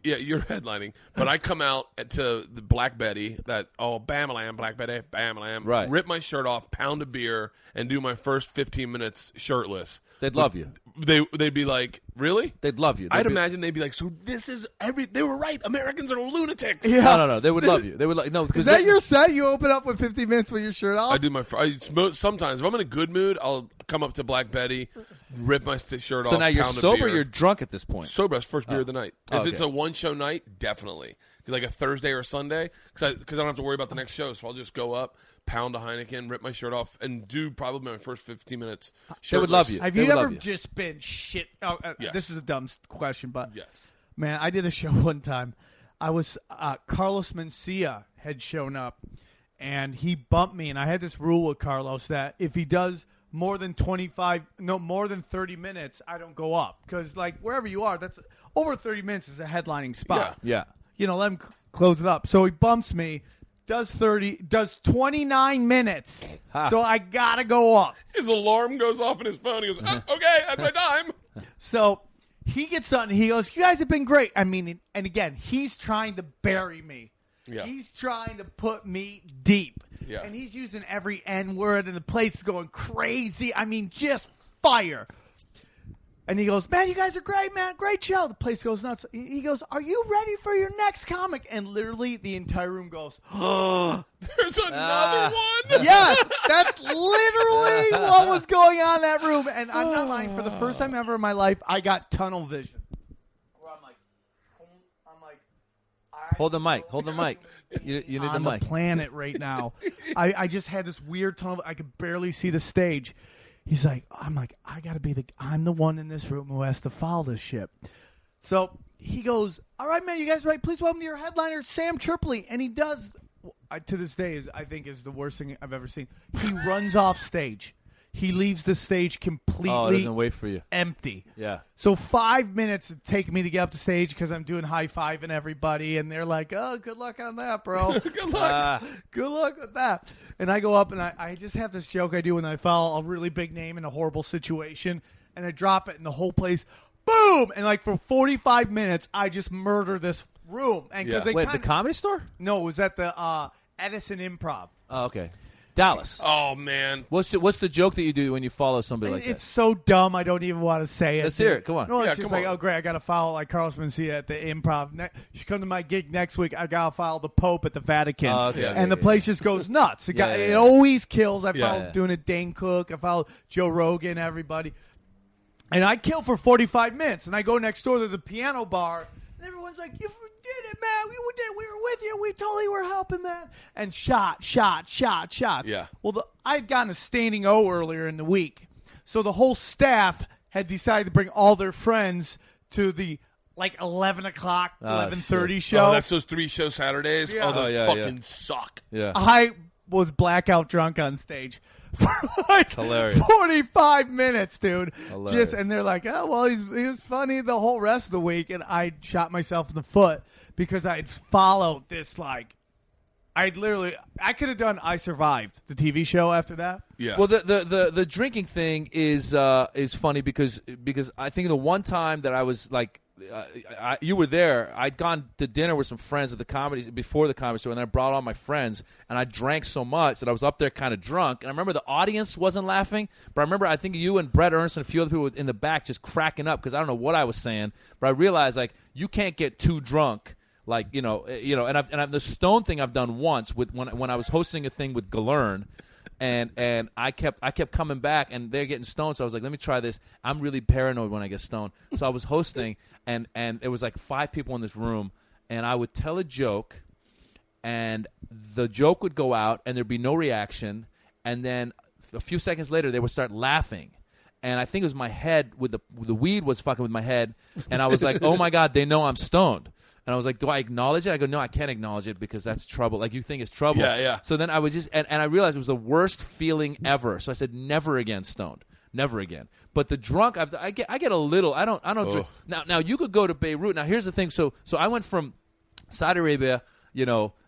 Yeah, you're headlining. But I come out to the Black Betty, Bam-a-lam, Black Betty, Bam-a-lam, right. Rip my shirt off, pound a beer, and do my first 15 minutes shirtless. They'd love you. They'd be like, really? They'd love you. I'd imagine they'd be like, so this is they were right. Americans are lunatics. Yeah. No. They would love you. They would like no. Is that your set? You open up with 15 minutes with your shirt off? I do sometimes if I'm in a good mood, I'll come up to Black Betty, rip my shirt off. So now you're pound a sober. beer. You're drunk at this point. Sober. That's first beer of the night. If okay. it's a one show night, definitely. Like a Thursday or a Sunday, because I don't have to worry about the next show, so I'll just go up, pound a Heineken, rip my shirt off, and do probably my first 15 minutes shirtless. They would love you. Have you ever just been shit? Yes. This is a dumb question, but yes, man, I did a show one time. I was Carlos Mencia had shown up, and he bumped me, and I had this rule with Carlos that if he does more than 30 minutes, I don't go up, because like wherever you are, that's over 30 minutes is a headlining spot. Yeah. Let him close it up. So he bumps me, does 29 minutes. So I gotta go up. His alarm goes off in his phone. He goes, okay, that's my time. So he gets done, and he goes, you guys have been great. I mean, and again, he's trying to bury me. Yeah. He's trying to put me deep. Yeah. And he's using every N-word, and the place is going crazy. I mean, just fire. And he goes, man, you guys are great, man. Great show. The place goes nuts. He goes, are you ready for your next comic? And literally the entire room goes, oh. There's another one? Yes, that's literally what was going on in that room. And I'm not lying. For the first time ever in my life, I got tunnel vision. Where I'm like, hold the mic. Hold the mic. You need on the mic. the planet right now. I just had this weird tunnel. I could barely see the stage. He's like, I'm the one in this room who has to follow this shit. So he goes, all right, man, you guys ready? Please welcome to your headliner, Sam Tripoli. And he does, to this day, I think is the worst thing I've ever seen. He runs off stage. He leaves the stage completely doesn't wait for you. Empty. Yeah. So 5 minutes it take me to get up the stage because I'm doing high-fiving everybody, and they're like, oh, good luck on that, bro. Good luck. Good luck with that. And I go up, and I just have this joke I do when I follow a really big name in a horrible situation, and I drop it, and the whole place, boom! And like for 45 minutes, I just murder this room. And Yeah. they Wait, the Comedy Store? No, it was at the Edison Improv. Oh, okay. Dallas. Oh, man. What's the joke that you do when you follow somebody like It's that? so dumb, I don't even want to say it. Let's hear it. Come on. No, Yeah, it's just come like, on. oh, great, I got to follow like Carlos Mencia at the Improv. You come to my gig next week, I got to follow the Pope at the Vatican. Oh, okay, and okay, the place just goes nuts. Yeah, It yeah. always kills. I Yeah. followed doing it Dane Cook. I followed Joe Rogan, everybody. And I kill for 45 minutes. And I go next door to the piano bar. And everyone's like, you did it, man. We were with you. We totally were helping, man. And shots. Yeah. Well, I'd gotten a standing O earlier in the week. So the whole staff had decided to bring all their friends to the 11 o'clock, 11:30 show. Oh, that's those 3 show Saturdays? Yeah. Oh, they fucking suck. Yeah. I was blackout drunk on stage for Hilarious. 45 minutes, dude. Hilarious. And they're like, oh, well, he was funny the whole rest of the week. And I shot myself in the foot because I'd followed this, I could have done I Survived, the TV show after that. Yeah. Well, the drinking thing is funny because I think the one time that I was you were there. I'd gone to dinner with some friends at before the comedy show, and then I brought all my friends, and I drank so much that I was up there kind of drunk. And I remember the audience wasn't laughing, but I think you and Brett Ernst and a few other people in the back just cracking up because I don't know what I was saying, but I realized you can't get too drunk. And the Stone thing I've done once with when I was hosting a thing with Galern. And I kept coming back, and they're getting stoned. So I was like, let me try this. I'm really paranoid when I get stoned. So I was hosting, and it was 5 people in this room, and I would tell a joke, and the joke would go out, and there'd be no reaction, and then a few seconds later, they would start laughing. And I think it was my head with the weed was fucking with my head, and I was like, oh my God, they know I'm stoned. And I was like, do I acknowledge it? I go, no, I can't acknowledge it because that's trouble. You think it's trouble. Yeah. So then I was just, and I realized it was the worst feeling ever. So I said, never again stoned. Never again. But the drunk, I get a little, I don't drink. Now you could go to Beirut. Now here's the thing. So I went from Saudi Arabia,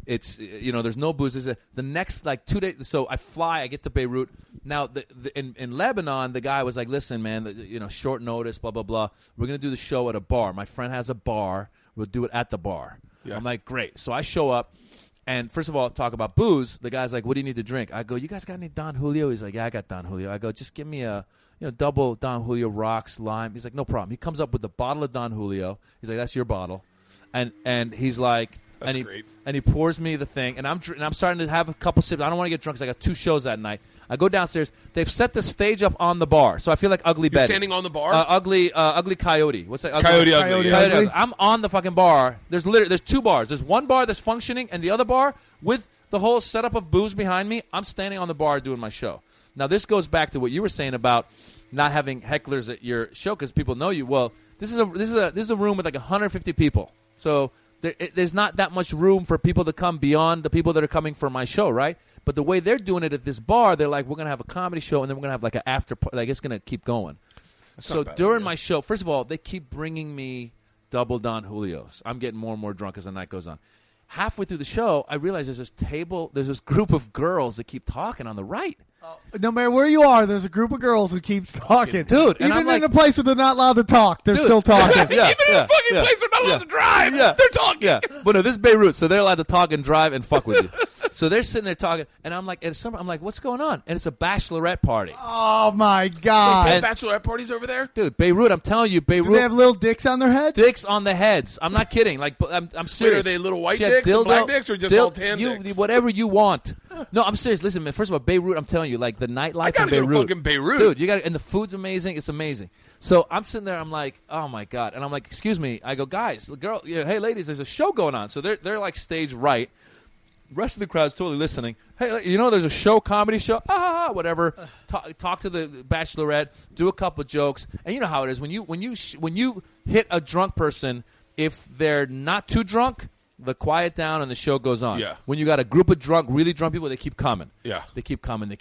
it's, there's no booze. The next 2 days, so I fly, I get to Beirut. Now in Lebanon, the guy was like, listen, man, short notice, blah, blah, blah. We're going to do the show at a bar. My friend has a bar. We'll do it at the bar. Yeah. I'm like, great. So I show up, and first of all, talk about booze. The guy's like, what do you need to drink? I go, you guys got any Don Julio? He's like, yeah, I got Don Julio. I go, just give me a double Don Julio rocks, lime. He's like, no problem. He comes up with a bottle of Don Julio. He's like, that's your bottle. And he's like, that's great. And he pours me the thing, and I'm starting to have a couple sips. I don't want to get drunk because I got 2 shows that night. I go downstairs. They've set the stage up on the bar, so I feel like Ugly Betty. You're standing on the bar? Ugly Coyote. What's that? Coyote Ugly. I'm on the fucking bar. There's 2 bars. There's one bar that's functioning, and the other bar with the whole setup of booze behind me. I'm standing on the bar doing my show. Now this goes back to what you were saying about not having hecklers at your show because people know you. Well, this is a room with 150 people, so there's not that much room for people to come beyond the people that are coming for my show, right? But the way they're doing it at this bar, they're like, we're going to have a comedy show, and then we're going to have an after party. It's going to keep going. So during my show, first of all, they keep bringing me double Don Julios. I'm getting more and more drunk as the night goes on. Halfway through the show, I realize there's this group of girls that keep talking on the right. No matter where you are, there's a group of girls who keeps talking. Dude, and even I'm in a place where they're not allowed to talk, they're still talking. Even in a fucking place they're not allowed to drive, they're talking. Yeah, but no, this is Beirut, so they're allowed to talk and drive and fuck with you. So they're sitting there talking, and I'm like, I'm like, what's going on? And it's a bachorette party. Oh my God! They have bachelorette parties over there, dude. Beirut, I'm telling you, Beirut. Do they have little dicks on their heads? Dicks on the heads. I'm not kidding. I'm serious. Wait, are they little white dicks, and black dicks, or just all tan dicks? Whatever you want. No, I'm serious. Listen, man. First of all, Beirut, I'm telling you, the nightlife I gotta in Beirut. Go to fucking Beirut, dude. You got, and the food's amazing. It's amazing. So I'm sitting there. I'm like, oh my God, and I'm like, excuse me. I go, guys, the girl, hey, ladies, there's a show going on. So they're stage right. Rest of the crowd's totally listening. Hey, there's a show, comedy show, whatever. Talk to the bachelorette, do a couple jokes, and you know how it is when you hit a drunk person. If they're not too drunk, they quiet down and the show goes on. Yeah. When you got a group of really drunk people, they keep coming. Yeah. They keep coming.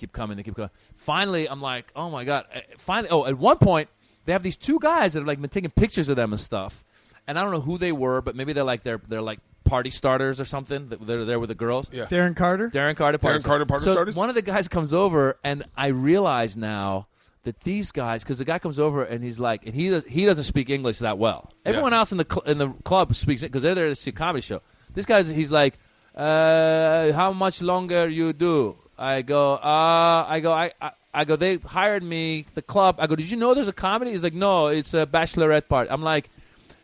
Finally, I'm like, oh my God. At one point, they have these 2 guys that have been taking pictures of them and stuff, and I don't know who they were, but maybe they're party starters or something. They're there with the girls. Yeah. Darren Carter party starters. One of the guys comes over, and I realize now that these guys, because the guy comes over and he's like, and he doesn't speak English that well. Everyone else in the club speaks it because they're there to see a comedy show. This guy, he's like, how much longer you do? I go. They hired me, the club. I go, did you know there's a comedy? He's like, no, it's a bachelorette party. I'm like,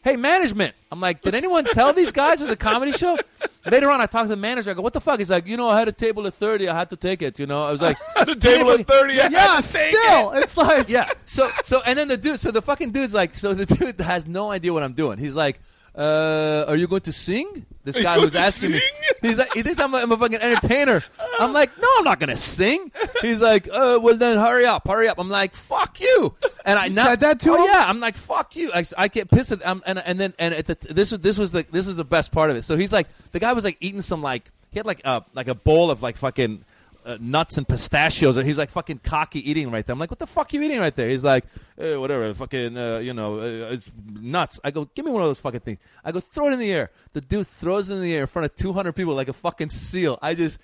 hey, management. I'm like, did anyone tell these guys there's a comedy show? Later on, I talked to the manager. I go, what the fuck? He's like, I had a table of 30. I had to take it. I was like, at a table of 30. Yeah, still. It's like, yeah. So, and then the fucking dude's like, so the dude has no idea what I'm doing. He's like, are you going to sing? This guy who's asking me. He's like, he thinks I'm a fucking entertainer. I'm like, no, I'm not going to sing. He's like, well, then hurry up. I'm like, fuck you. And I said that to him? Yeah, I'm like, fuck you. I get pissed at this was the best part of it. So he's like, the guy was like eating some he had like a bowl of like fucking nuts and pistachios, and he's like fucking cocky eating right there. I'm like, what the fuck are you eating right there? He's like, whatever, fucking, it's nuts. I go, give me one of those fucking things. I go, throw it in the air. The dude throws it in the air in front of 200 people like a fucking seal. I just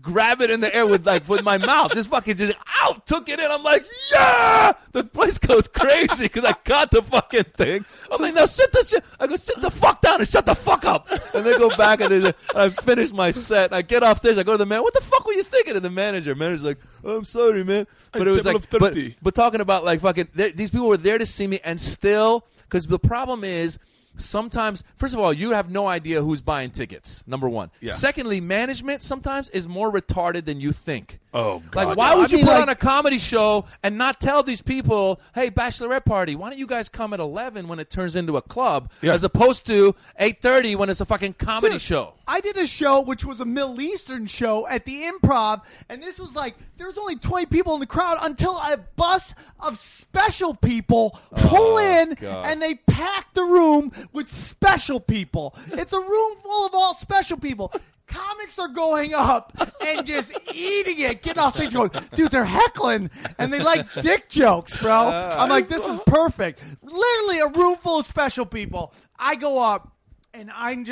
grab it in the air with my mouth. Just fucking took it in. I'm like, yeah! The place goes crazy because I caught the fucking thing. I'm like, now sit the fuck down and shut the fuck up. And they go back and I finish my set. I get off stage. I go to the man. What the fuck were you thinking? And the manager's like, oh, I'm sorry, man. But it was like, but talking about like fucking, these people were there to see me, and still, because the problem is, sometimes, first of all, you have no idea who's buying tickets, number one. Yeah. Secondly, management sometimes is more retarded than you think. Oh, God. Like, why would you put on a comedy show and not tell these people, hey, bachelorette party, why don't you guys come at 11 when it turns into a club, as opposed to 8:30 when it's a fucking comedy show? I did a show which was a Middle Eastern show at the Improv, and this was like, there was only 20 people in the crowd until a bus of special people pull in, and they pack the room with special people. It's a room full of all special people. Comics are going up and just eating it, getting off stage going, dude, they're heckling, and they like dick jokes, bro. I'm like, this is perfect. Literally a room full of special people. I go up, and I'm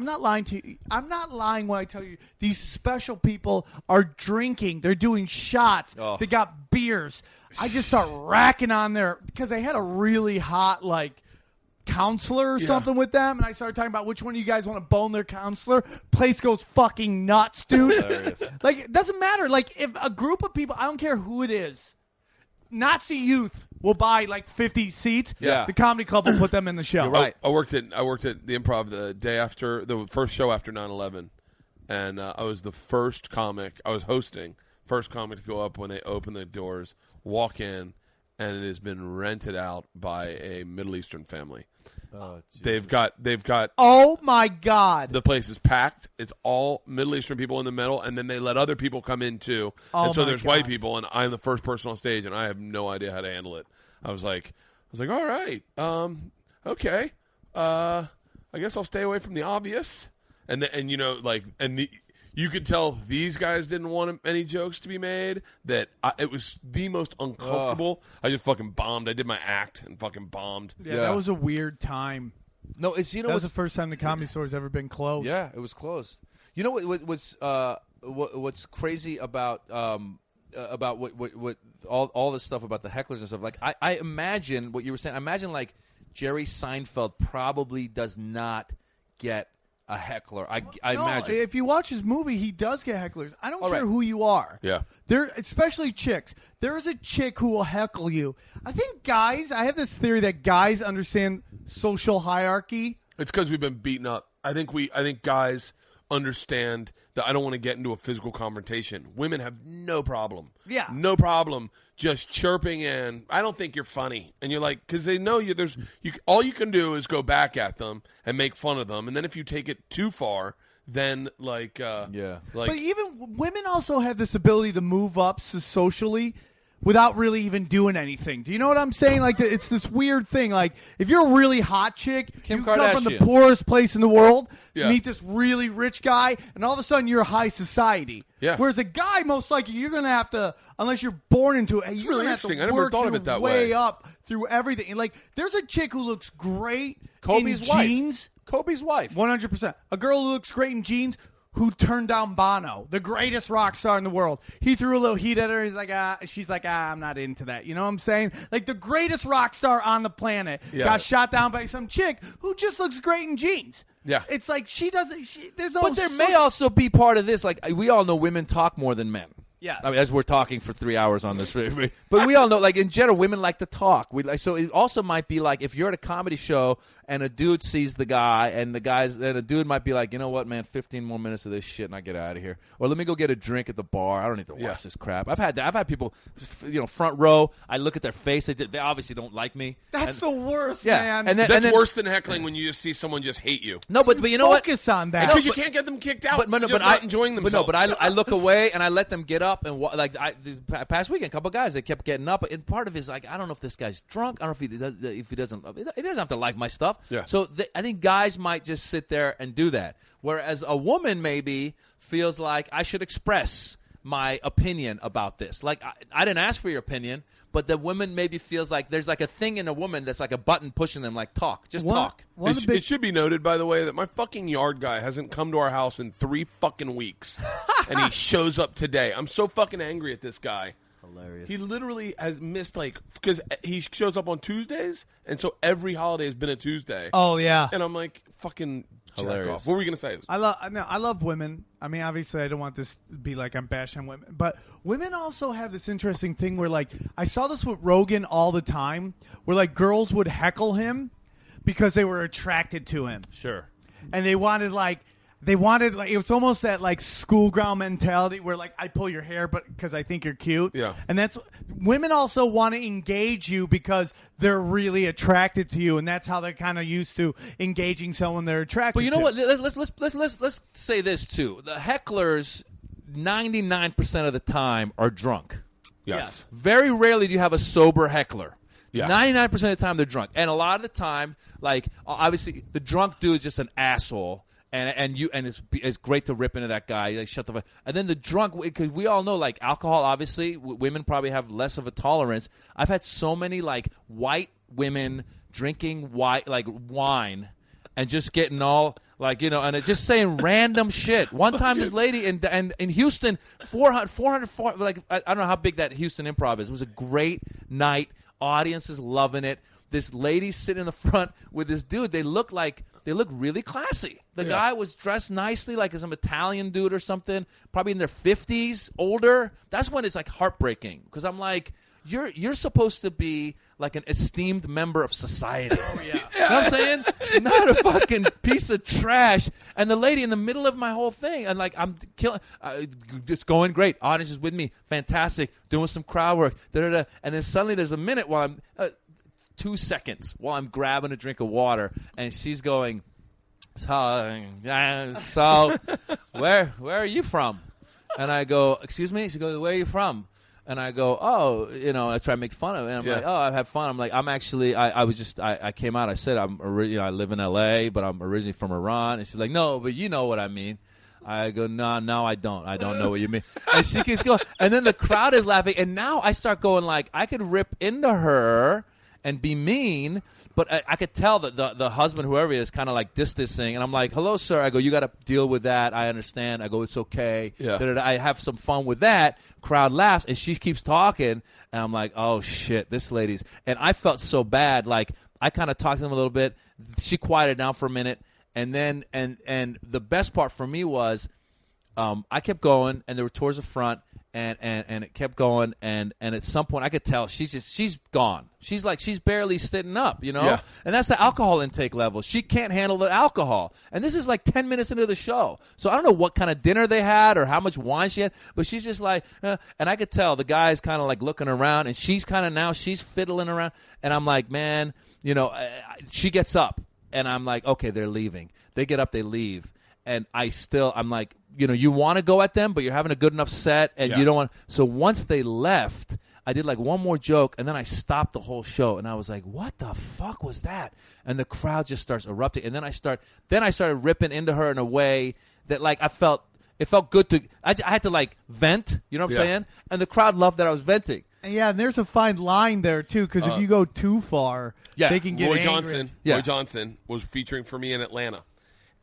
not lying to you. I'm not lying when I tell you these special people are drinking. They're doing shots. Oh. They got beers. I just start racking on there because they had a really hot, counselor or something with them, and I started talking about which one of you guys want to bone their counselor. Place goes fucking nuts, dude. It doesn't matter. If a group of people, I don't care who it is, Nazi youth will buy 50 seats. Yeah. The comedy club will put them in the show. You're right. I worked at the Improv the day after the first show after 9/11, and I was the first comic. I was hosting first comic to go up when they open the doors, walk in, and it has been rented out by a Middle Eastern family. Oh, they've got. Oh my God! The place is packed. It's all Middle Eastern people in the middle, and then they let other people come in too. Oh, and so there's God. white people, and I'm the first person on stage, and I have no idea how to handle it. I was like, all right, okay, I guess I'll stay away from the obvious, you could tell these guys didn't want any jokes to be made. That it was the most uncomfortable. I just fucking bombed. I did my act and fucking bombed. Yeah, that was a weird time. No, that was the first time the Comedy Store's ever been closed. Yeah, it was closed. You know what's crazy about what all this stuff about the hecklers and stuff. I imagine what you were saying. I imagine Jerry Seinfeld probably does not get a heckler. I imagine. If you watch his movie, he does get hecklers. I don't care who you are. Yeah. Especially chicks. There is a chick who will heckle you. I think I have this theory that guys understand social hierarchy. It's because we've been beaten up. I think guys understand that I don't want to get into a physical confrontation. Women have no problem. Yeah. No problem just chirping in, I don't think you're funny. And you're like, because they know all you can do is go back at them and make fun of them. And then if you take it too far, then but even women also have this ability to move up socially without really even doing anything. Do you know what I'm saying? It's this weird thing. If you're a really hot chick, Kim you Kardashian. come from the poorest place in the world, meet this really rich guy, and all of a sudden you're high society. Yeah. Whereas a guy, most likely, you're going to have to, unless you're born into it, you're going to have to work your way up through everything. And there's a chick who looks great in jeans. Kobe's wife. 100%. A girl who looks great in jeans who turned down Bono, the greatest rock star in the world. He threw a little heat at her. He's like, she's like, I'm not into that. You know what I'm saying? The greatest rock star on the planet got shot down by some chick who just looks great in jeans. Yeah. It's she doesn't, there's no... But there may also be part of this, we all know women talk more than men. Yes. I mean, as we're talking for 3 hours on this, but we all know, like in general, women like to talk. So it also might be like if you're at a comedy show and a dude sees the guy, and a dude might be like, you know what, man, 15 more minutes of this shit, and I get out of here, or let me go get a drink at the bar. I don't need to watch this crap. I've had people, front row. I look at their face. They obviously don't like me. That's the worst, man. That's worse than heckling when you just see someone just hate you. No, but you know what? Focus on that. Because you can't get them kicked out. But not enjoying themselves. But I look away and I let them get up and the past weekend, a couple of guys, they kept getting up. And part of it is like, I don't know if this guy's drunk. I don't know if he doesn't have to like my stuff. Yeah. So I think guys might just sit there and do that. Whereas a woman maybe feels like I should express my opinion about this. Like I didn't ask for your opinion, but the woman maybe feels like there's like a thing in a woman that's like a button pushing them, like talk, talk. It should be noted, by the way, that my fucking yard guy hasn't come to our house in 3 fucking weeks, and he shows up today. I'm so fucking angry at this guy. Hilarious. He literally has missed because he shows up on Tuesdays, and so every holiday has been a Tuesday. Oh yeah, and I'm like fucking hilarious. Off. What were we gonna say? I love women. I mean, obviously, I don't want this to be like I'm bashing women, but women also have this interesting thing where, like, I saw this with Rogan all the time, where like girls would heckle him because they were attracted to him. Sure. And they wanted it was almost that like schoolgirl mentality where like I pull your hair but because I think you're cute. Yeah. And that's women also want to engage you because they're really attracted to you, and that's how they're kind of used to engaging someone they're attracted to. But you know what? Let's say this too. The hecklers 99% of the time are drunk. Yes. Very rarely do you have a sober heckler. Yeah. 99% of the time they're drunk. And a lot of the time, like obviously the drunk dude is just an asshole. And it's great to rip into that guy. Like, shut the fuck. And then the drunk, because we all know, like, alcohol, obviously, women probably have less of a tolerance. I've had so many, like, white women drinking wine and just getting all, like, and it just saying random shit. One time this lady in Houston, 400, like, I don't know how big that Houston Improv is. It was a great night. Audience is loving it. This lady sitting in the front with this dude. They look really classy. The guy was dressed nicely, like some Italian dude or something, probably in their 50s, older. That's when it's like heartbreaking because I'm like, you're supposed to be like an esteemed member of society. Oh yeah, you know what I'm saying? Not a fucking piece of trash. And the lady in the middle of my whole thing, and like I'm killing. It's going great. Audience is with me, fantastic. Doing some crowd work. And then suddenly there's a minute while I'm. 2 seconds while I'm grabbing a drink of water, and she's going, so where are you from? And I go, excuse me? She goes, where are you from? And I go, I try to make fun of it. And I'm like, I have fun. I'm like, I'm actually, I came out. I said, I live in L.A., but I'm originally from Iran. And she's like, no, but you know what I mean. I go, no, I don't. I don't know what you mean. And she keeps going. And then the crowd is laughing. And now I start going like, I could rip into her and be mean, but I could tell that the husband, whoever he is, kind of like distancing. And I'm like, hello, sir. I go, you got to deal with that. I understand. I go, it's okay. Yeah. I have some fun with that. Crowd laughs, and she keeps talking. And I'm like, oh, shit, this lady's. And I felt so bad. Like, I kind of talked to them a little bit. She quieted down for a minute. And then, and the best part for me was I kept going, and there were towards the front. And it kept going, and at some point I could tell she's gone. She's barely sitting up, Yeah. And that's the alcohol intake level. She can't handle the alcohol. And this is like 10 minutes into the show. So I don't know what kind of dinner they had or how much wine she had, but she's just like, and I could tell the guy's kind of like looking around, and she's fiddling around, and I'm like, man, she gets up, and I'm like, okay, they're leaving. They get up, they leave. And I'm like, you want to go at them, but you're having a good enough set, and you don't want. So once they left, I did like one more joke, and then I stopped the whole show, and I was like, what the fuck was that? And the crowd just starts erupting, and then I started ripping into her in a way that like it felt good to. I had to like vent, you know what I'm saying? And the crowd loved that I was venting. Yeah, and there's a fine line there too, because if you go too far, they can get angry. Roy Johnson was featuring for me in Atlanta,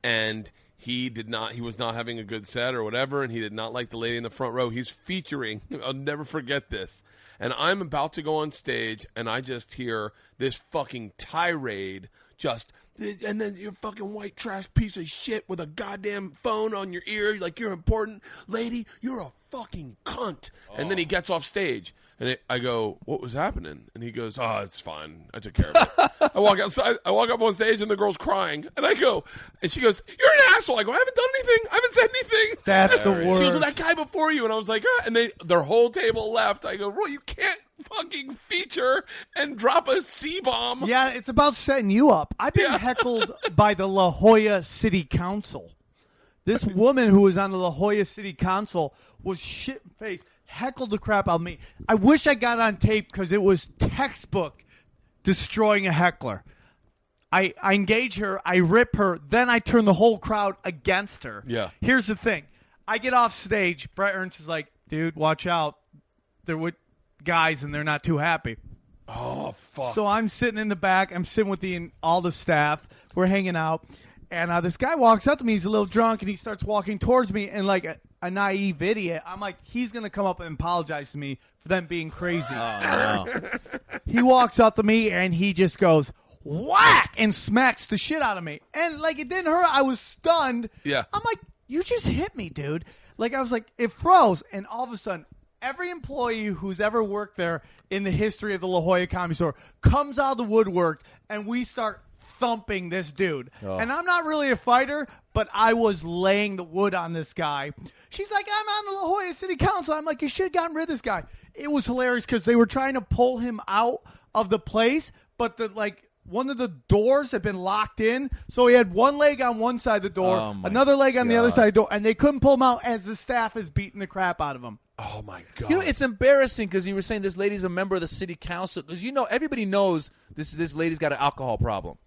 and he was not having a good set or whatever, and he did not like the lady in the front row. He's featuring, I'll never forget this. And I'm about to go on stage, and I just hear this fucking tirade and then you're a fucking white trash piece of shit with a goddamn phone on your ear, like you're important. Lady, you're a fucking cunt. And then he gets off stage. And I go, what was happening? And he goes, oh, it's fine. I took care of it. I walk outside. I walk up on stage, and the girl's crying. And I go, and she goes, you're an asshole. I go, I haven't done anything. I haven't said anything. That's the worst. She goes, well, that guy before you. And I was like, and their whole table left. I go, well, you can't fucking feature and drop a C-bomb. Yeah, it's about setting you up. I've been heckled by the La Jolla City Council. This woman who was on the La Jolla City Council was shit-faced. Heckled the crap out of me. I wish I got on tape because it was textbook destroying a heckler. I engage her, I rip her, then I turn the whole crowd against her. Yeah. Here's the thing. I get off stage. Brett Ernst is like, dude, watch out. They're with guys and they're not too happy. Oh, fuck. So I'm sitting in the back. I'm sitting with all the staff. We're hanging out. And this guy walks up to me. He's a little drunk, and he starts walking towards me. And like a naive idiot, I'm like, he's going to come up and apologize to me for them being crazy. Oh, no. He walks up to me, and he just goes, whack, and smacks the shit out of me. And like, it didn't hurt. I was stunned. Yeah. I'm like, you just hit me, dude. Like, I was like, it froze. And all of a sudden, every employee who's ever worked there in the history of the La Jolla Comedy Store comes out of the woodwork, and we start thumping this dude. And I'm not really a fighter, but I was laying the wood on this guy. She's like, I'm on the La Jolla City Council. I'm like, you should have gotten rid of this guy. It was hilarious because they were trying to pull him out of the place, but one of the doors had been locked in, so he had one leg on one side of the door, another leg on the other side of the door, and they couldn't pull him out as the staff is beating the crap out of him. Oh, my God. You know, it's embarrassing because you were saying this lady's a member of the city council. Because, everybody knows this lady's got an alcohol problem.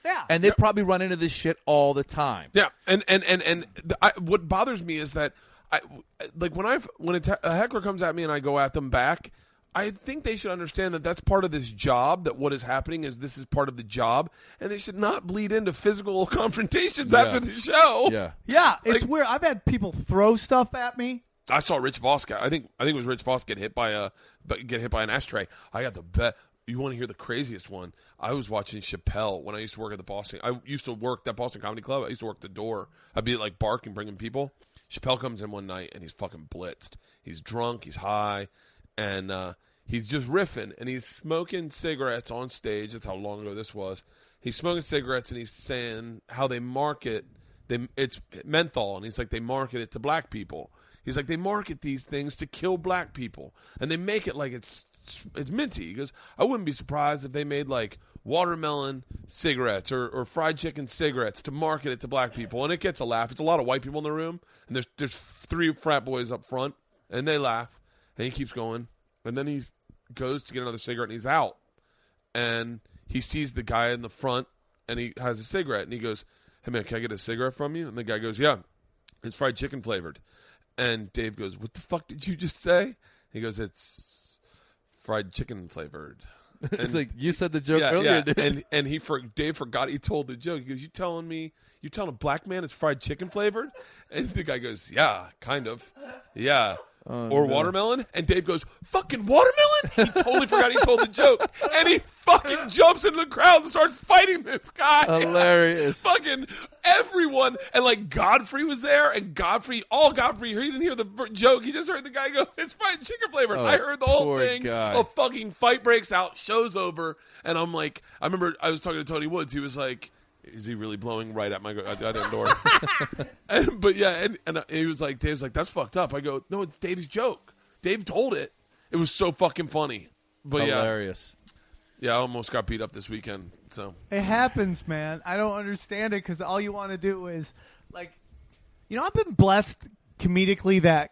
Yeah. And they probably run into this shit all the time. Yeah, and what bothers me is that when a heckler comes at me and I go at them back, I think they should understand that that's part of this job, that what is happening is this is part of the job, and they should not bleed into physical confrontations after the show. Yeah. Yeah, it's weird. I've had people throw stuff at me. I saw Rich Voss. I think it was Rich Voss get hit by an ashtray. I got the bet. You want to hear the craziest one? I was watching Chappelle when I used to work at the Boston. I used to work that Boston Comedy Club. I used to work the door. I'd be like barking, bringing people. Chappelle comes in one night and he's fucking blitzed. He's drunk. He's high, and he's just riffing and he's smoking cigarettes on stage. That's how long ago this was. He's smoking cigarettes and he's saying how they market. It's menthol, and he's like, they market it to black people. He's like, they market these things to kill black people, and they make it like it's minty. He goes, I wouldn't be surprised if they made like watermelon cigarettes or fried chicken cigarettes to market it to black people, and it gets a laugh. It's a lot of white people in the room, and there's 3 frat boys up front, and they laugh, and he keeps going, and then he goes to get another cigarette, and he's out, and he sees the guy in the front, and he has a cigarette, and he goes, hey man, can I get a cigarette from you? And the guy goes, yeah, it's fried chicken flavored. And Dave goes, what the fuck did you just say? He goes, it's fried chicken flavored. It's like, you said the joke earlier, dude. And Dave forgot he told the joke. He goes, you telling a black man it's fried chicken flavored? And the guy goes, yeah, kind of. Yeah. Watermelon? And Dave goes, fucking watermelon? He totally forgot he told the joke. And he fucking jumps into the crowd and starts fighting this guy. Hilarious. Fucking everyone. And like Godfrey was there, and Godfrey, he didn't hear the joke. He just heard the guy go, it's fried chicken flavored. I heard the whole thing. Guy. A fucking fight breaks out, show's over. And I'm like, I remember I was talking to Tony Woods. He was like, is he really blowing right at my goddamn door? and he was like, Dave's like, that's fucked up. I go, no, it's Dave's joke. Dave told it. It was so fucking funny. But hilarious. Yeah, I almost got beat up this weekend. So it happens, man. I don't understand it because all you want to do is like, I've been blessed comedically that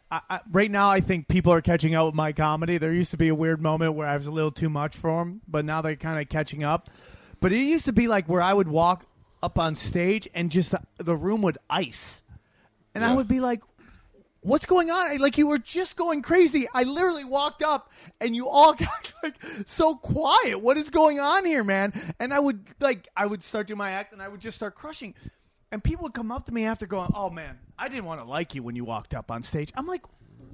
right now I think people are catching up with my comedy. There used to be a weird moment where I was a little too much for them, but now they're kind of catching up. But it used to be like where I would walk up on stage and just the room would ice. And I would be like, what's going on? Like, you were just going crazy. I literally walked up and you all got like so quiet. What is going on here, man? And I would start doing my act and I would just start crushing. And people would come up to me after going, oh man, I didn't want to like you when you walked up on stage. I'm like,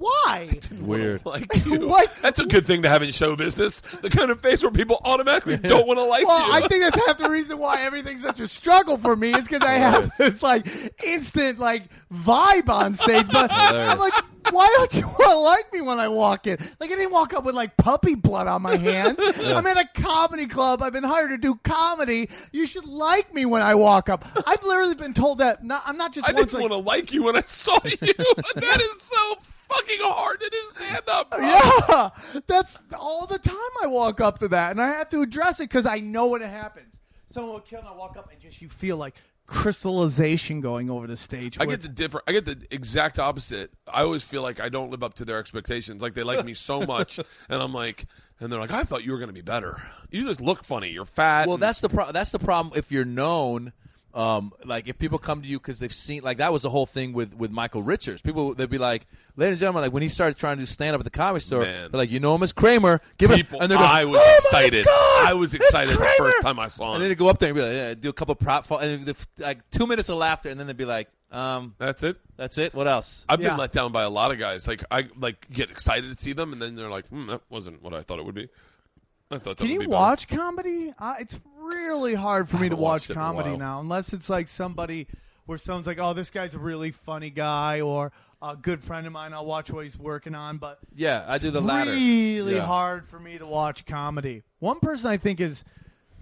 Why? Weird. Like you. What? That's a good thing to have in show business. The kind of face where people automatically don't want to like Well, you. I think that's half the reason why everything's such a struggle for me is because I have this like instant like vibe on stage. But I'm like, why don't you want to like me when I walk in? Like I didn't walk up with like puppy blood on my hands. I'm at a comedy club. I've been hired to do comedy. You should like me when I walk up. I've literally been told that. I'm not just. I didn't want to like you when I saw you. That is so fucking hard to do stand up, bro. Yeah, that's all the time I walk up to that, and I have to address it because I know when it happens. Someone will kill, and I walk up, and just you feel like crystallization going over the stage. I get the exact opposite. I always feel like I don't live up to their expectations. Like they like me so much, and I'm like, and they're like, I thought you were going to be better. You just look funny. You're fat. Well, that's the problem if you're known. Like if people come to you because they've seen, like that was the whole thing with Michael Richards. People, they'd be like, ladies and gentlemen, like when he started trying to do stand up at the Comedy Store, they're like, you know him as Kramer. Give him, and they're going, I was excited. I was excited the first time I saw him. And then they go up there and be like, yeah, do a couple prop, and like 2 minutes of laughter, and then they'd be like, that's it. That's it. What else? I've been let down by a lot of guys. Like I get excited to see them, and then they're like, that wasn't what I thought it would be. I thought that Can would you be watch comedy? It's really hard for me to watch watched it in a comedy while. now, unless it's like somebody where someone's like, "Oh, this guy's a really funny guy," or a good friend of mine. I'll watch what he's working on, but Yeah, I do the latter. Really Yeah. hard for me to watch comedy. One person I think is,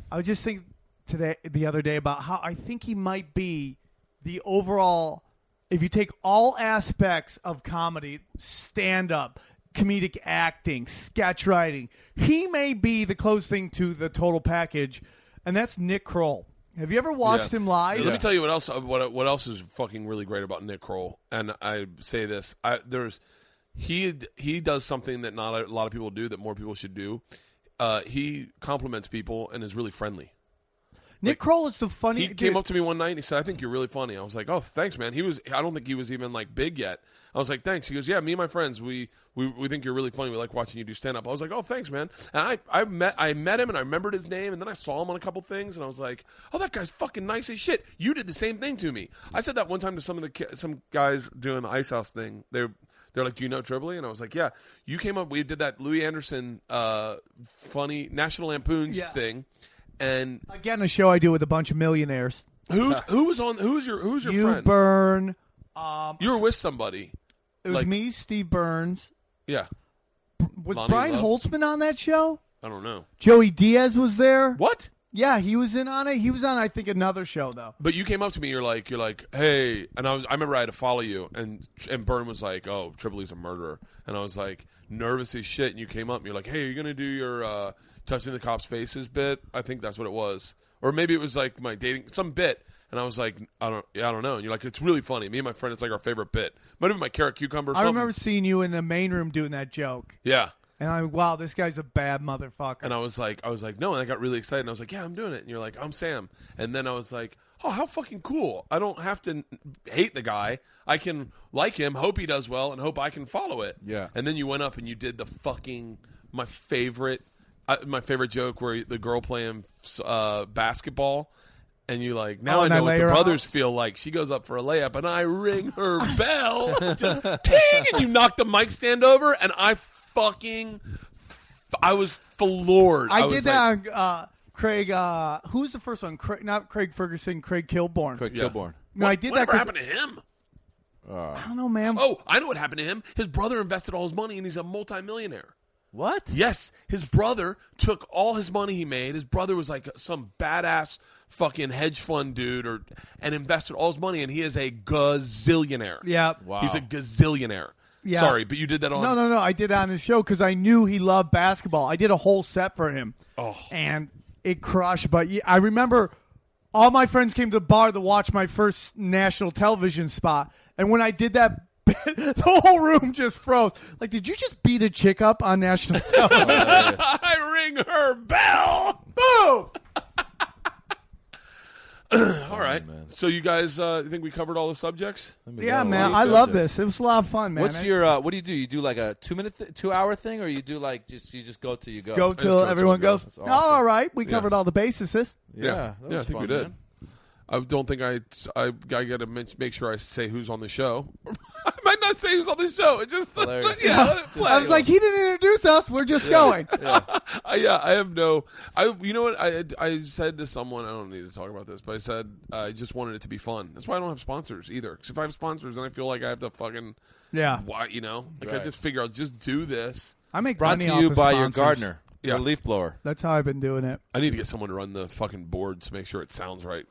I was just thinking the other day about how I think he might be the overall. If you take all aspects of comedy, stand up, comedic acting, sketch writing, he may be the closest thing to the total package, and that's Nick Kroll. Have you ever watched him live? Let me tell you what else. What else is fucking really great about Nick Kroll? And I say this: he does something that not a lot of people do that more people should do. He compliments people and is really friendly. Nick Kroll is the funny. He came up to me one night and he said, "I think you're really funny." I was like, "Oh, thanks, man." I don't think he was even like big yet. I was like, "Thanks." He goes, "Yeah, me and my friends, we think you're really funny. We like watching you do stand up." I was like, "Oh, thanks, man." And I met him and I remembered his name, and then I saw him on a couple things, and I was like, "Oh, that guy's fucking nice as shit." You did the same thing to me. I said that one time to some guys doing the Ice House thing. They're like, "Do you know Tripoli?" And I was like, "Yeah." You came up. We did that Louis Anderson funny National Lampoon's thing. And again, a show I do with a bunch of millionaires. Who was your You, friend? Byrne. You were with somebody. It was me, Steve Burns. Yeah. Was Lonnie Brian Love? Holtzman on that show? I don't know. Joey Diaz was there. What? Yeah, he was in on it. He was on, I think, another show though. But you came up to me. You're like, hey, and I remember I had to follow you, and Byrne was like, "Oh, Tripoli's a murderer," and I was like, nervous as shit. And you came up, and you're like, "Hey, are you gonna do your touching the cops' faces bit?" I think that's what it was, or maybe it was like my dating some bit. And I was like, I don't know. And you're like, it's really funny. Me and my friend, it's like our favorite bit. Might have been my carrot cucumber. Or something. I remember seeing you in the main room doing that joke. Yeah. And I'm like, wow, this guy's a bad motherfucker. And I was like, no. And I got really excited. And I was like, yeah, I'm doing it. And you're like, I'm Sam. And then I was like, oh, how fucking cool. I don't have to hate the guy. I can like him, hope he does well, and hope I can follow it. Yeah. And then you went up and you did the fucking, my favorite joke where the girl playing basketball. And you like, now I know what the brothers feel like. She goes up for a layup, and I ring her bell. Just ting! And you knock the mic stand over, and I was floored. I did that on Craig, who was the first one? Not Craig Ferguson, Craig Kilborn. Craig Kilborn. No, I did that. Whatever happened to him? I don't know, man. Oh, I know what happened to him. His brother invested all his money, and he's a multimillionaire. What? Yes, his brother took all his money he made. His brother was like some badass fucking hedge fund dude, and invested all his money, and he is a gazillionaire. Yeah. Wow. He's a gazillionaire. Yeah. Sorry, but you did that on... No. I did that on his show because I knew he loved basketball. I did a whole set for him. Oh. And it crushed. But I remember all my friends came to the bar to watch my first national television spot. And when I did that, the whole room just froze. Like, did you just beat a chick up on national television? I ring her bell. Boom! All right. man. So you guys think we covered all the subjects? Yeah, man. I love this. It was a lot of fun, man. What's your what do you do? You do like a 2 hour thing, or you do like you just go till you go? Go till everyone goes, That's awesome. all right, we covered all the bases. Yeah, that was I think fun, we did. man. I don't think I got to make sure I say who's on the show. I might not say who's on the show. It just Hilarious. let it play. I was like, he didn't introduce us. We're just going. I have no. You know what? I said to someone. I don't need to talk about this, but I said I just wanted it to be fun. That's why I don't have sponsors either. Because if I have sponsors, then I feel like I have to fucking why I just figure I'll just do this. I make Brought money to off you of by your sponsors. gardener, Yeah. your leaf blower. That's how I've been doing it. I need to get someone to run the fucking board to make sure it sounds right.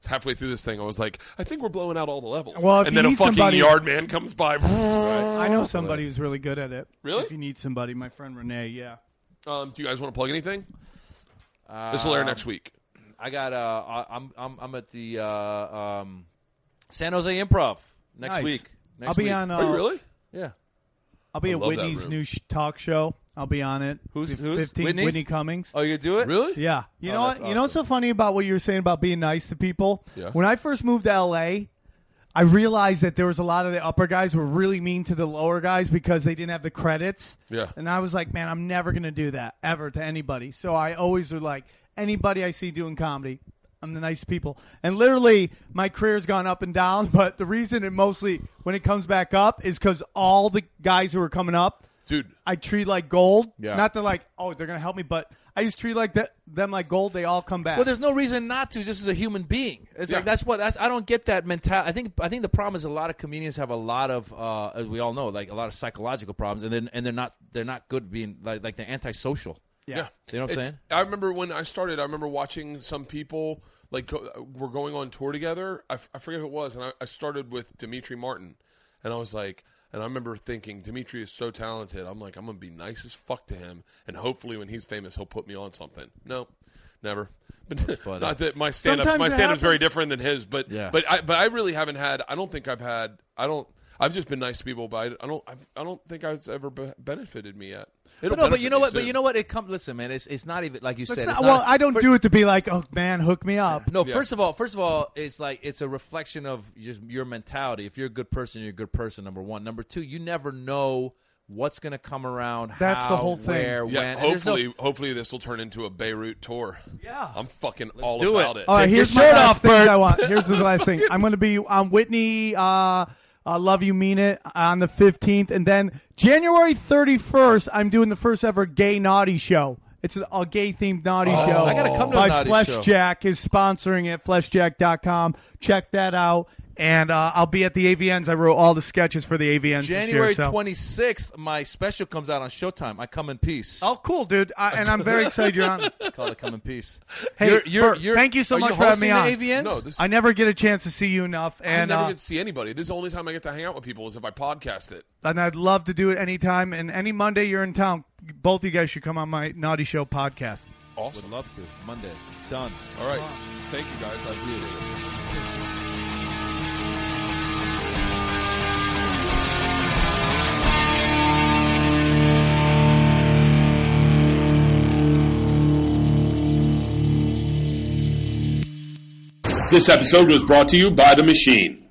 Halfway through this thing, I was like, I think we're blowing out all the levels. Well, if and you then a need fucking somebody- yard man comes by. I know somebody who's really good at it. Really? If you need somebody, my friend Renee, yeah. Do you guys want to plug anything? This will air next week. I got. I'm at the San Jose Improv next Nice. week. I'll be on. Are you really? Yeah. I'll be I at love that Whitney's room. new talk show. I'll be on it. Who's 15, Whitney's? Whitney Cummings. Oh, you do it? Really? Yeah. You Oh, know what? that's You know what's so funny about what you were saying about being nice to people? Yeah. When I first moved to LA, I realized that there was a lot of the upper guys were really mean to the lower guys because they didn't have the credits. Yeah. And I was like, man, I'm never going to do that ever to anybody. So I always was like, anybody I see doing comedy, I'm the nice people. And literally, my career's gone up and down, but the reason it mostly, when it comes back up, is because all the guys who are coming up, Dude. I treat like gold. Yeah. Not that like, oh, they're going to help me, but I just treat like them like gold. They all come back. Well, there's no reason not to. Just as a human being, it's like Yeah. I don't get that mentality. I think the problem is a lot of comedians have a lot of, as we all know, like a lot of psychological problems, and they're not good being like they're antisocial. yeah. You know what I'm saying? I remember when I started, I remember watching some people, like, were going on tour together. I forget who it was, and I started with Dimitri Martin. And I was like, and I remember thinking, Dimitri is so talented. I'm like, I'm going to be nice as fuck to him, and hopefully when he's famous, he'll put me on something. No, never. But funny. not that my stand-up's Sometimes it very happens. different than his, but Yeah. but I really haven't had. I don't think I've just been nice to people, but I don't think it's ever benefited me yet. It'll But you know what? benefit me But you know what? It comes. Listen, man. It's not even like you It's said. not- it's well, not- I don't do it to be like, oh, man, hook me up. No, Yeah. first of all, it's like it's a reflection of just your mentality. If you're a good person, you're a good person. Number one. Number two, you never know what's going to come around. That's how, the whole thing. Where, Yeah, when. And there's no- hopefully this will turn into a Beirut tour. Yeah. I'm fucking all do it. about it. All right, Take your here's my shirt last off, things Bert. I want. Here's the last thing. I'm going to be on Whitney, Love You Mean It, on the 15th. And then January 31st, I'm doing the first ever gay naughty show. It's a gay-themed naughty show. I gotta come to a by naughty Flesh show. Jack is sponsoring it, fleshjack.com. Check that out. And I'll be at the AVNs. I wrote all the sketches for the AVNs January this year. So. 26th, my special comes out on Showtime. I Come in Peace. Oh, cool, dude. And I'm very excited you're on. It's called I Come in Peace. Hey, Bert, thank you so are much you for having me on. hosting the AVNs? No, this I never get a chance to see you enough. I And never get to see anybody. This is the only time I get to hang out with people is if I podcast it. and I'd love to do it anytime. And any Monday you're in town, both of you guys should come on my Naughty Show podcast. Awesome. Would love to. Monday. Done. All right. Thank you, guys. I appreciate it. This episode was brought to you by The Machine.